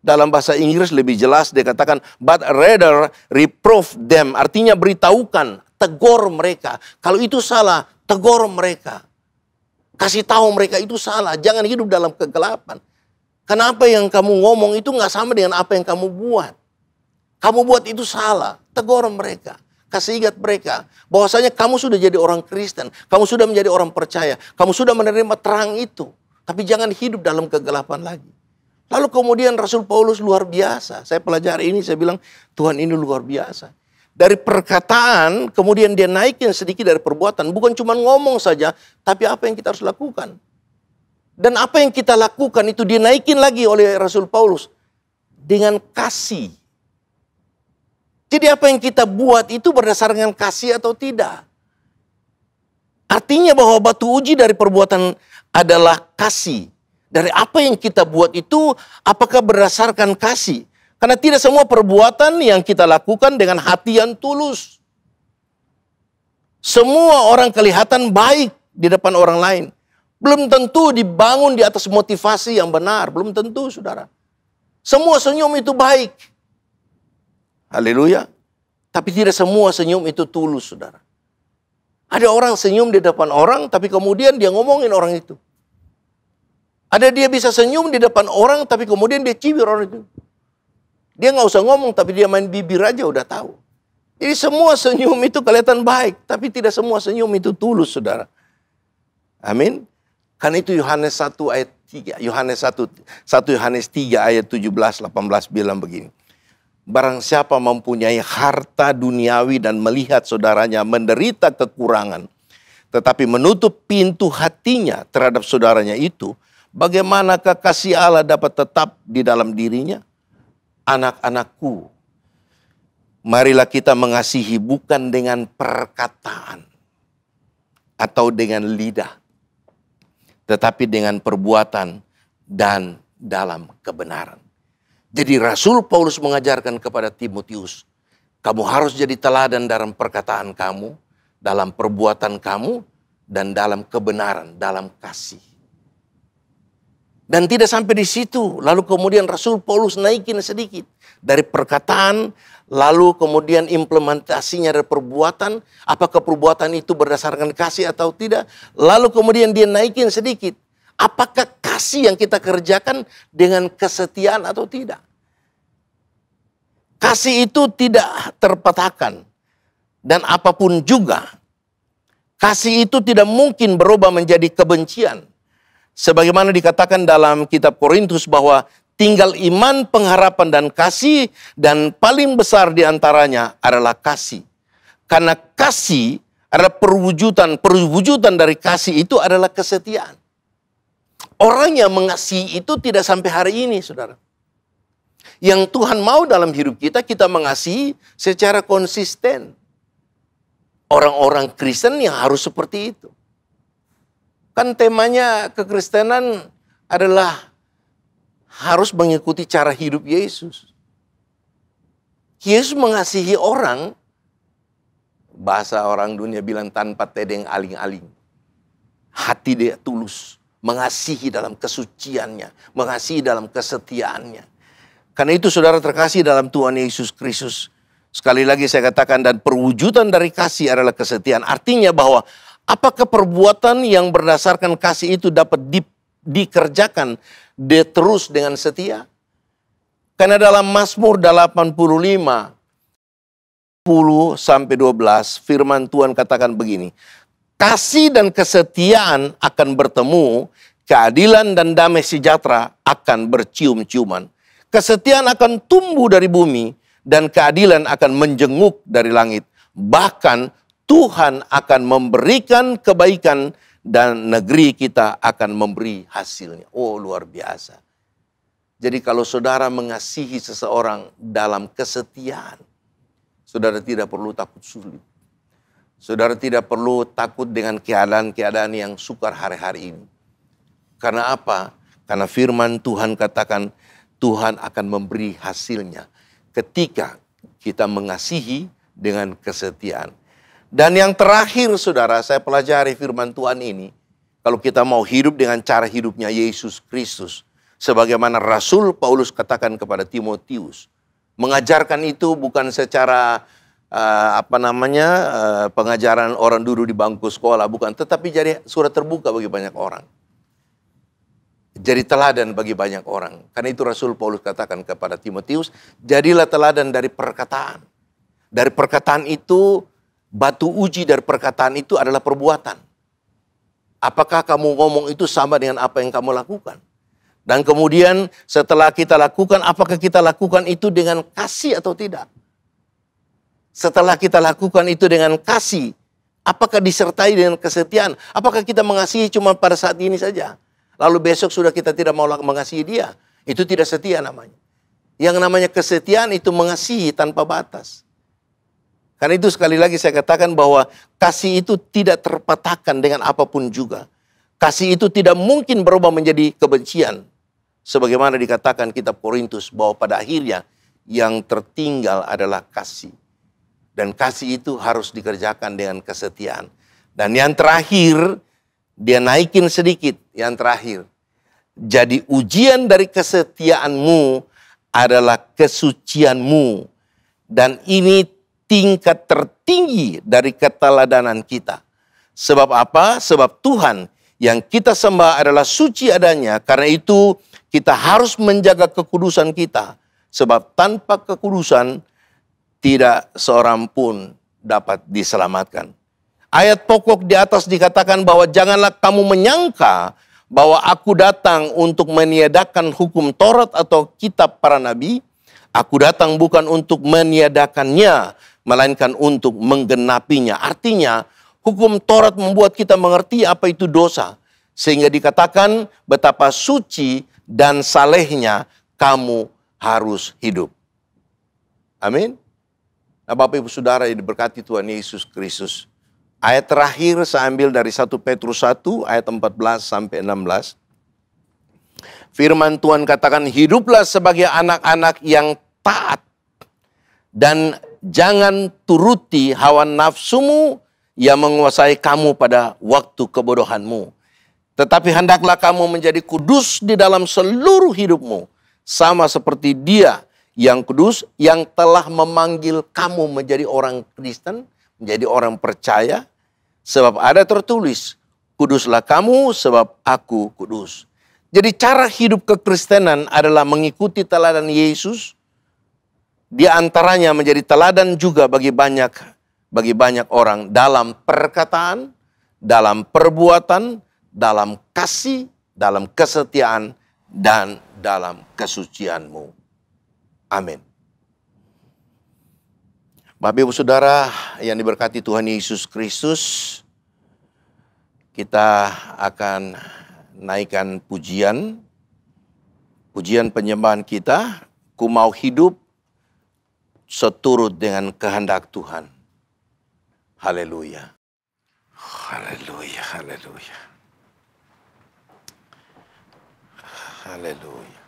Dalam bahasa Inggris lebih jelas dia katakan, but rather reprove them. Artinya beritahukan, tegur mereka. Kalau itu salah, tegur mereka. Kasih tahu mereka itu salah. Jangan hidup dalam kegelapan. Kenapa yang kamu ngomong itu nggak sama dengan apa yang kamu buat. Kamu buat itu salah. Tegur mereka. Kasih ingat mereka. Bahwasanya kamu sudah jadi orang Kristen. Kamu sudah menjadi orang percaya. Kamu sudah menerima terang itu. Tapi jangan hidup dalam kegelapan lagi. Lalu kemudian Rasul Paulus luar biasa. Saya pelajari ini, saya bilang Tuhan ini luar biasa. Dari perkataan, kemudian dia naikin sedikit dari perbuatan. Bukan cuma ngomong saja, tapi apa yang kita harus lakukan. Dan apa yang kita lakukan itu dinaikin lagi oleh Rasul Paulus. Dengan kasih. Jadi apa yang kita buat itu berdasarkan kasih atau tidak. Artinya bahwa batu uji dari perbuatan adalah kasih. Dari apa yang kita buat itu, apakah berdasarkan kasih? Karena tidak semua perbuatan yang kita lakukan dengan hati yang tulus. Semua orang kelihatan baik di depan orang lain. Belum tentu dibangun di atas motivasi yang benar. Belum tentu, saudara. Semua senyum itu baik. Haleluya. Tapi tidak semua senyum itu tulus, saudara. Ada orang senyum di depan orang, tapi kemudian dia ngomongin orang itu. Ada dia bisa senyum di depan orang, tapi kemudian dia cibir orang itu. Dia nggak usah ngomong, tapi dia main bibir aja udah tahu. Jadi semua senyum itu kelihatan baik, tapi tidak semua senyum itu tulus, saudara. Amin. Karena itu Yohanes 1 ayat 3, Yohanes 1 Yohanes 3 ayat 17-18 bilang begini. Barang siapa mempunyai harta duniawi dan melihat saudaranya menderita kekurangan, tetapi menutup pintu hatinya terhadap saudaranya itu, bagaimanakah kasih Allah dapat tetap di dalam dirinya? Anak-anakku, marilah kita mengasihi bukan dengan perkataan atau dengan lidah, tetapi dengan perbuatan dan dalam kebenaran. Jadi Rasul Paulus mengajarkan kepada Timotius, kamu harus jadi teladan dalam perkataan kamu, dalam perbuatan kamu, dan dalam kebenaran, dalam kasih. Dan tidak sampai di situ, lalu kemudian Rasul Paulus naikin sedikit. Dari perkataan, lalu kemudian implementasinya dari perbuatan, apakah perbuatan itu berdasarkan kasih atau tidak. Lalu kemudian dia naikin sedikit. Apakah kasih yang kita kerjakan dengan kesetiaan atau tidak? Kasih itu tidak terpatahkan. Dan apapun juga, kasih itu tidak mungkin berubah menjadi kebencian. Sebagaimana dikatakan dalam kitab Korintus bahwa tinggal iman, pengharapan, dan kasih. Dan paling besar diantaranya adalah kasih. Karena kasih adalah perwujudan dari kasih itu adalah kesetiaan. Orang yang mengasihi itu tidak sampai hari ini, saudara. Yang Tuhan mau dalam hidup kita, kita mengasihi secara konsisten. Orang-orang Kristen yang harus seperti itu. Kan temanya kekristenan adalah harus mengikuti cara hidup Yesus. Yesus mengasihi orang, bahasa orang dunia bilang tanpa tedeng aling-aling. Hati dia tulus. Mengasihi dalam kesuciannya, mengasihi dalam kesetiaannya. Karena itu saudara terkasih dalam Tuhan Yesus Kristus. Sekali lagi saya katakan, dan perwujudan dari kasih adalah kesetiaan. Artinya bahwa Apakah perbuatan yang berdasarkan kasih itu dapat dikerjakan terus dengan setia? Karena dalam Mazmur 85, 10-12, firman Tuhan katakan begini. Kasih dan kesetiaan akan bertemu, keadilan dan damai sejahtera akan bercium-ciuman. Kesetiaan akan tumbuh dari bumi, dan keadilan akan menjenguk dari langit. Bahkan Tuhan akan memberikan kebaikan dan negeri kita akan memberi hasilnya. Oh, luar biasa. Jadi kalau saudara mengasihi seseorang dalam kesetiaan, saudara tidak perlu takut sulit. Saudara tidak perlu takut dengan keadaan-keadaan yang sukar hari-hari ini. Karena apa? Karena firman Tuhan katakan Tuhan akan memberi hasilnya ketika kita mengasihi dengan kesetiaan. Dan yang terakhir saudara, saya pelajari firman Tuhan ini. Kalau kita mau hidup dengan cara hidupnya Yesus Kristus. Sebagaimana Rasul Paulus katakan kepada Timotius. Mengajarkan itu bukan secara pengajaran orang duduk di bangku sekolah. Bukan, tetapi jadi surat terbuka bagi banyak orang. Jadi teladan bagi banyak orang. Karena itu Rasul Paulus katakan kepada Timotius. Jadilah teladan dari perkataan. Dari perkataan itu, batu uji dari perkataan itu adalah perbuatan. Apakah kamu ngomong itu sama dengan apa yang kamu lakukan? Dan kemudian setelah kita lakukan, apakah kita lakukan itu dengan kasih atau tidak? Setelah kita lakukan itu dengan kasih, apakah disertai dengan kesetiaan? Apakah kita mengasihi cuma pada saat ini saja? Lalu besok sudah kita tidak mau mengasihi dia. Itu tidak setia namanya. Yang namanya kesetiaan itu mengasihi tanpa batas. Karena itu sekali lagi saya katakan bahwa kasih itu tidak terpatahkan dengan apapun juga. Kasih itu tidak mungkin berubah menjadi kebencian. Sebagaimana dikatakan kitab Korintus bahwa pada akhirnya yang tertinggal adalah kasih. Dan kasih itu harus dikerjakan dengan kesetiaan. Dan yang terakhir, dia naikin sedikit. Yang terakhir, jadi ujian dari kesetiaanmu adalah kesucianmu. Dan ini tingkat tertinggi dari keteladanan kita. Sebab apa? Sebab Tuhan yang kita sembah adalah suci adanya. Karena itu kita harus menjaga kekudusan kita. Sebab tanpa kekudusan tidak seorang pun dapat diselamatkan. Ayat pokok di atas dikatakan bahwa janganlah kamu menyangka bahwa aku datang untuk meniadakan hukum Taurat atau kitab para nabi. Aku datang bukan untuk meniadakannya, melainkan untuk menggenapinya. Artinya, hukum Taurat membuat kita mengerti apa itu dosa. Sehingga dikatakan betapa suci dan salehnya kamu harus hidup. Amin. Nah, Bapak Ibu Saudara yang diberkati Tuhan Yesus Kristus. Ayat terakhir saya ambil dari 1 Petrus 1 ayat 14 sampai 16. Firman Tuhan katakan, hiduplah sebagai anak-anak yang taat. Dan jangan turuti hawa nafsumu yang menguasai kamu pada waktu kebodohanmu. Tetapi hendaklah kamu menjadi kudus di dalam seluruh hidupmu. Sama seperti Dia yang kudus yang telah memanggil kamu menjadi orang Kristen, menjadi orang percaya. Sebab ada tertulis, kuduslah kamu sebab aku kudus. Jadi cara hidup kekristenan adalah mengikuti teladan Yesus. Di antaranya menjadi teladan juga bagi banyak orang dalam perkataan, dalam perbuatan, dalam kasih, dalam kesetiaan, dan dalam kesucianmu. Amin. Bapak Ibu Saudara yang diberkati Tuhan Yesus Kristus, kita akan naikkan pujian penyembahan kita. Ku mau hidup seturut dengan kehendak Tuhan. Haleluya. Haleluya, haleluya. Haleluya.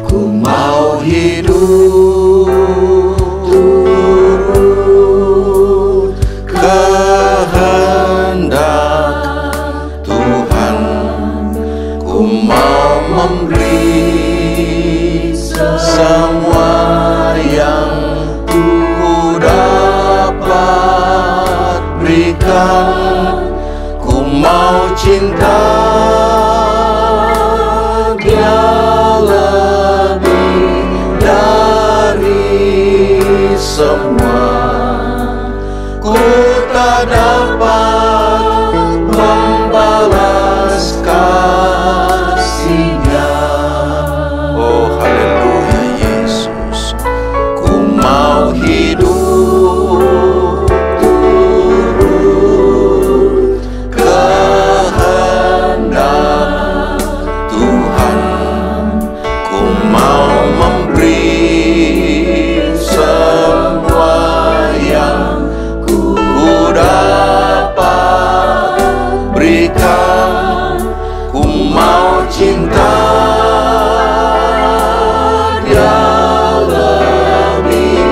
Ku mau hidup turut kehendak cinta Dia lebih dari semua. Ku tak dapat membalas kasih-Nya. Oh haleluya Yesus, ku mau hidup turut kehendak Tuhan. Ku mau memberi semua yang ku dapat berikan. Ku mau cinta Dia lebih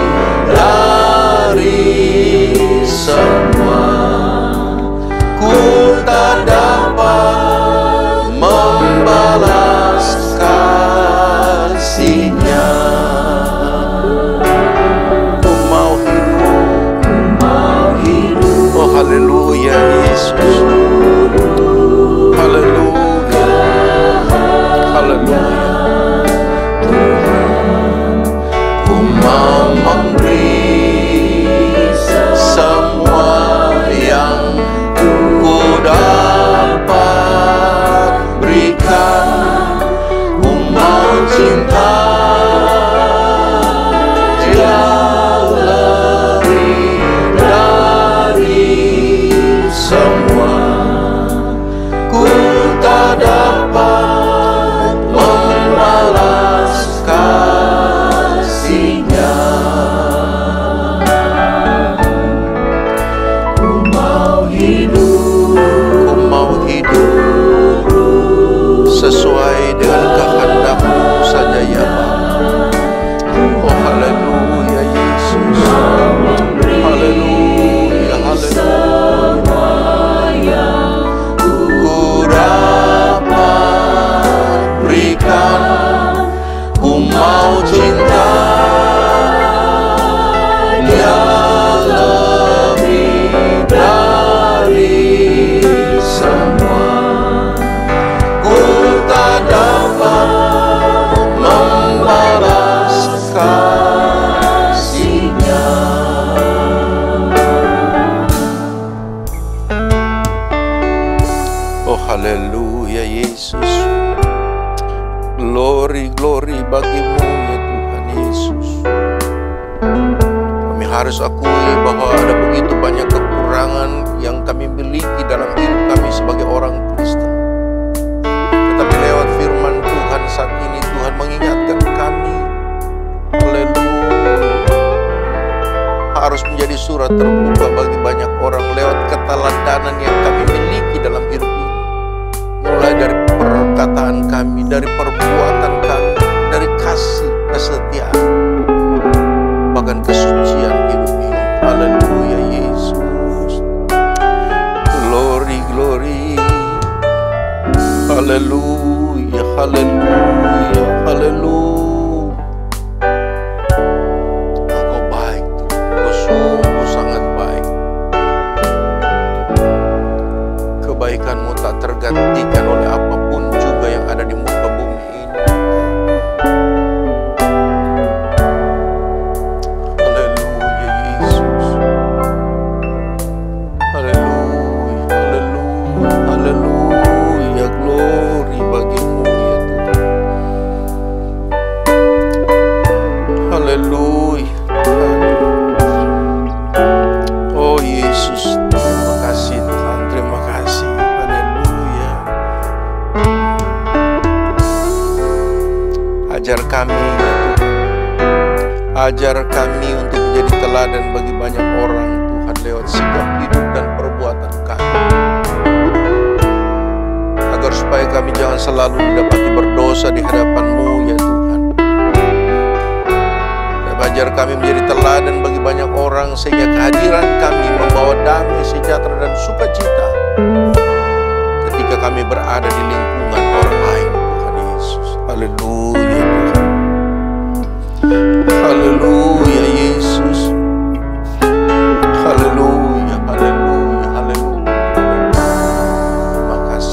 dari semua. Ku tak dapat membalas kasih-Nya. Ku mau hidup, oh haleluya Yesus, haleluya, haleluya. Ku mau memberi semua yang ku dapat berikan. Ku mau cinta Dia lebih dari semua. Ku tak dapat membalas kasih-Nya. Ku mau hidup sesuai dengan kehendak-Mu saja ya Bapa. Oh haleluya Yesus, haleluya, haleluya. Ku dapat berikan. Ku mau cinta Dia lebih dari semua. Ku tak dapat membalas kasih-Nya. Oh haleluya Yesus, glory glory bagi-Mu ya Tuhan Yesus. Kami harus akui bahwa ada begitu banyak kekurangan yang kami miliki dalam hidup kami sebagai orang Kristen. Tetapi lewat firman Tuhan saat ini, Tuhan mengingatkan kami, haleluya, harus menjadi surat terbuka bagi banyak orang lewat keteladanan yang kami miliki dalam hidup ini. Mulai dari perkataan kami, dari perbuatan kami, dari kasih, kesetiaan, bahkan kesucian hidup ini. Haleluya Yesus, glory glory, haleluya, haleluya, haleluya. Engkau baik Tuhan, Engkau sungguh sangat baik. Kebaikan-Mu tak tergantikan oleh apapun juga yang ada di muka bumi ini. Haleluya Yesus, haleluya, haleluya, haleluya, glory bagi-Mu ya Tuhan. Haleluya Tuhan. Oh Yesus, terima kasih Tuhan, terima kasih. Haleluya. Ajar kami ya Tuhan, ajar kami untuk menjadi teladan bagi banyak orang Tuhan lewat sikap hidup dan perbuatan kami, agar supaya kami jangan selalu didapati berdosa di hadapan-Mu ya Tuhan. Dan ajar kami menjadi teladan bagi banyak orang sehingga kehadiran kami membawa damai, sejahtera dan sukacita ketika kami berada di lingkungan orang lain Tuhan Yesus. Haleluya Tuhan, haleluya Yesus, haleluya, haleluya, haleluya. Terima kasih.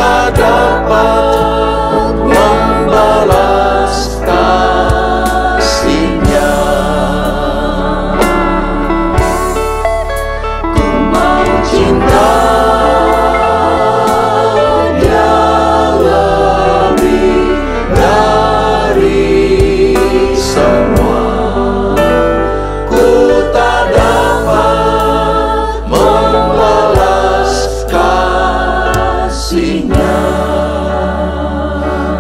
tak dapat membalas kasih-Nya. Ku mau cinta Dia lebih dari semua. Ku tak dapat membalas kasih-Nya.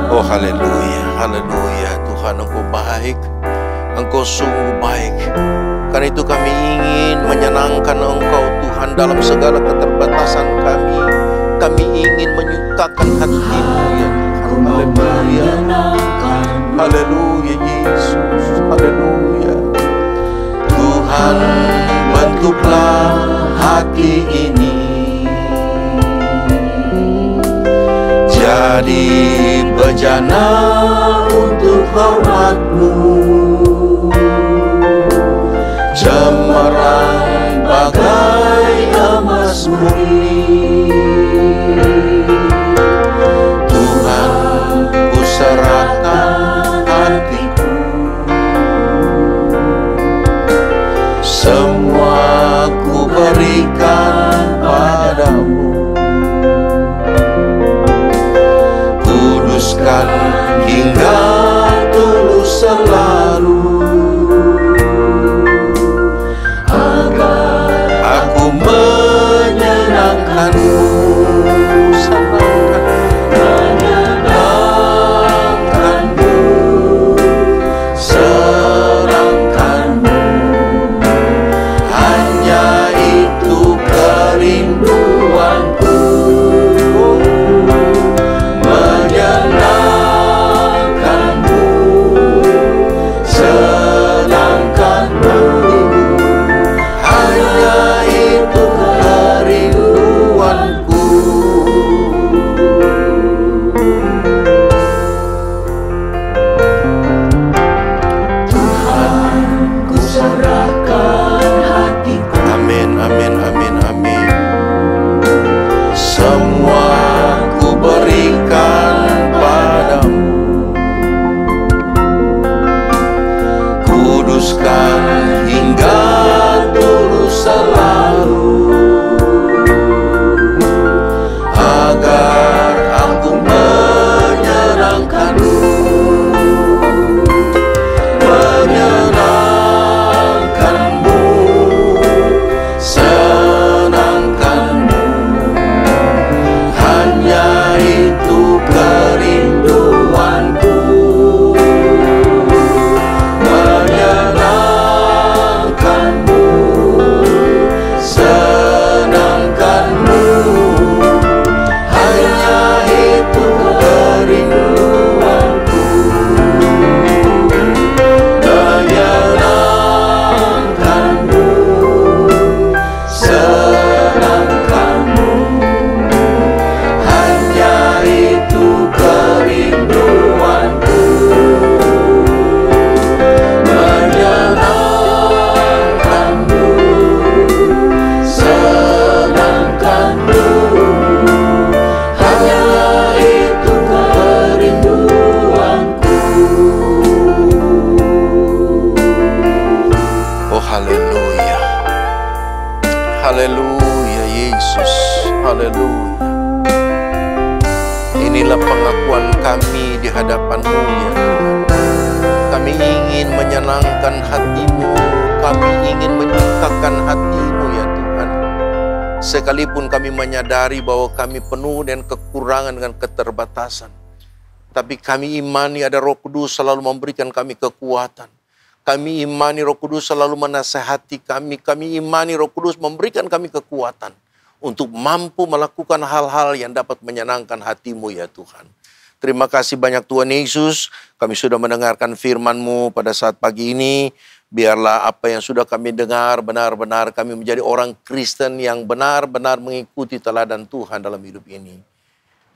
Oh haleluya, haleluya. Tuhan, Engkau baik, Engkau sungguh baik. Karena itu kami ingin menyenangkan Engkau Tuhan dalam segala keterbatasan kami. Kami ingin menyukakan hati-Mu ya Tuhan. Haleluya, haleluya Yesus, haleluya. Tuhan, bentuklah hati ini jadi bejana untuk hormat-Mu, cemerlang bagai emas murni. Tuhan, ku serahkan hatiku, semua ku berikan padamu. Kuduskan hingga tulus selalu, agar aku menyenangkan-Mu. Menyenangkan-Mu, serangkan-Mu, hanya itu kerinduanku. Menyenangkan-Mu, senangkan-Mu, hanya itu kerinduanku. Tuhan, ku serahkan hatiku. Amin, amin, amin, amin. Semua ku berikan padamu. Kuduskan hingga tulus selalu, agar aku menyenangkan-Mu. Menyenangkan-Mu, senangkan-Mu, hanya itu kerinduanku. Menyenangkan-Mu, senangkan-Mu, hanya itu kerinduanku. Menyenangkan-Mu, senangkan-Mu, hanya itu kerinduanku. Menyenangkan-Mu, senangkan-Mu, hanya itu kerinduanku. Oh haleluya, haleluya Yesus, haleluya. Inilah pengakuan kami di hadapan-Mu ya Tuhan. Kami ingin menyenangkan hati-Mu, kami ingin menyukakan hati-Mu ya Tuhan. Sekalipun kami menyadari bahwa kami penuh dengan kekurangan, dengan keterbatasan, tapi kami imani ada Roh Kudus selalu memberikan kami kekuatan. Kami imani Roh Kudus selalu menasehati kami. Kami imani Roh Kudus memberikan kami kekuatan untuk mampu melakukan hal-hal yang dapat menyenangkan hati-Mu ya Tuhan. Terima kasih banyak Tuhan Yesus. Kami sudah mendengarkan firman-Mu pada saat pagi ini. Biarlah apa yang sudah kami dengar benar-benar kami menjadi orang Kristen yang benar-benar mengikuti teladan Tuhan dalam hidup ini.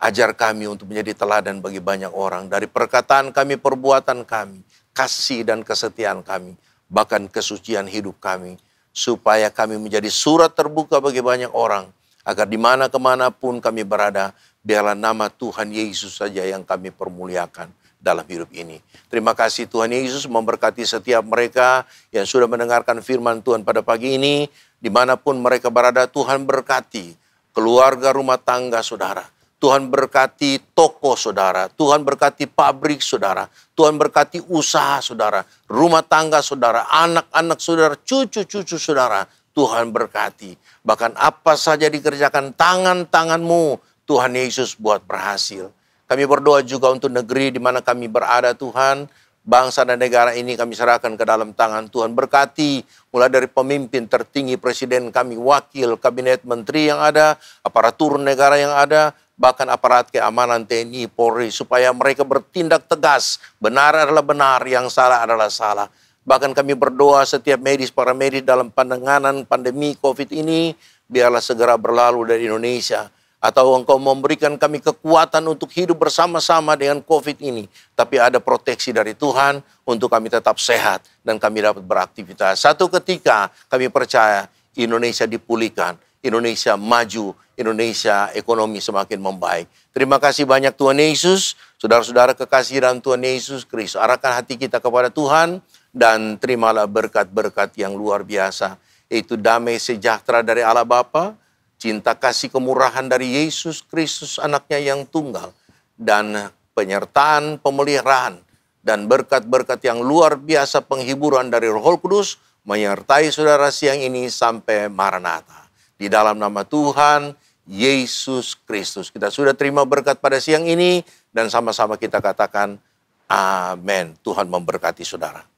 Ajar kami untuk menjadi teladan bagi banyak orang. Dari perkataan kami, perbuatan kami, kasih dan kesetiaan kami, bahkan kesucian hidup kami. Supaya kami menjadi surat terbuka bagi banyak orang. Agar di mana kemana pun kami berada, biarlah nama Tuhan Yesus saja yang kami permuliakan dalam hidup ini. Terima kasih Tuhan Yesus memberkati setiap mereka yang sudah mendengarkan firman Tuhan pada pagi ini. Dimanapun mereka berada, Tuhan berkati keluarga, rumah tangga saudara. Tuhan berkati toko saudara. Tuhan berkati pabrik saudara. Tuhan berkati usaha saudara. Rumah tangga saudara. Anak-anak saudara. Cucu-cucu saudara. Tuhan berkati. Bahkan apa saja dikerjakan tangan-tanganmu, Tuhan Yesus buat berhasil. Kami berdoa juga untuk negeri di mana kami berada Tuhan. Bangsa dan negara ini kami serahkan ke dalam tangan Tuhan. Berkati mulai dari pemimpin tertinggi, presiden kami, wakil, kabinet menteri yang ada, aparatur negara yang ada, bahkan aparat keamanan TNI, Polri, supaya mereka bertindak tegas. Benar adalah benar, yang salah adalah salah. Bahkan kami berdoa setiap medis, para medis dalam penanganan pandemi COVID ini, biarlah segera berlalu dari Indonesia. Atau Engkau memberikan kami kekuatan untuk hidup bersama-sama dengan COVID ini. Tapi ada proteksi dari Tuhan untuk kami tetap sehat dan kami dapat beraktivitas. Satu ketika kami percaya Indonesia dipulihkan, Indonesia maju, Indonesia ekonomi semakin membaik. Terima kasih banyak Tuhan Yesus. Saudara-saudara kekasih dalam Tuhan Yesus Kristus, arahkan hati kita kepada Tuhan dan terimalah berkat-berkat yang luar biasa. Yaitu damai sejahtera dari Allah Bapa, cinta kasih kemurahan dari Yesus Kristus anaknya yang tunggal, dan penyertaan pemeliharaan dan berkat-berkat yang luar biasa penghiburan dari Roh Kudus menyertai saudara siang ini sampai Maranatha. Di dalam nama Tuhan Yesus Kristus kita sudah terima berkat pada siang ini dan sama-sama kita katakan amin. Tuhan memberkati saudara.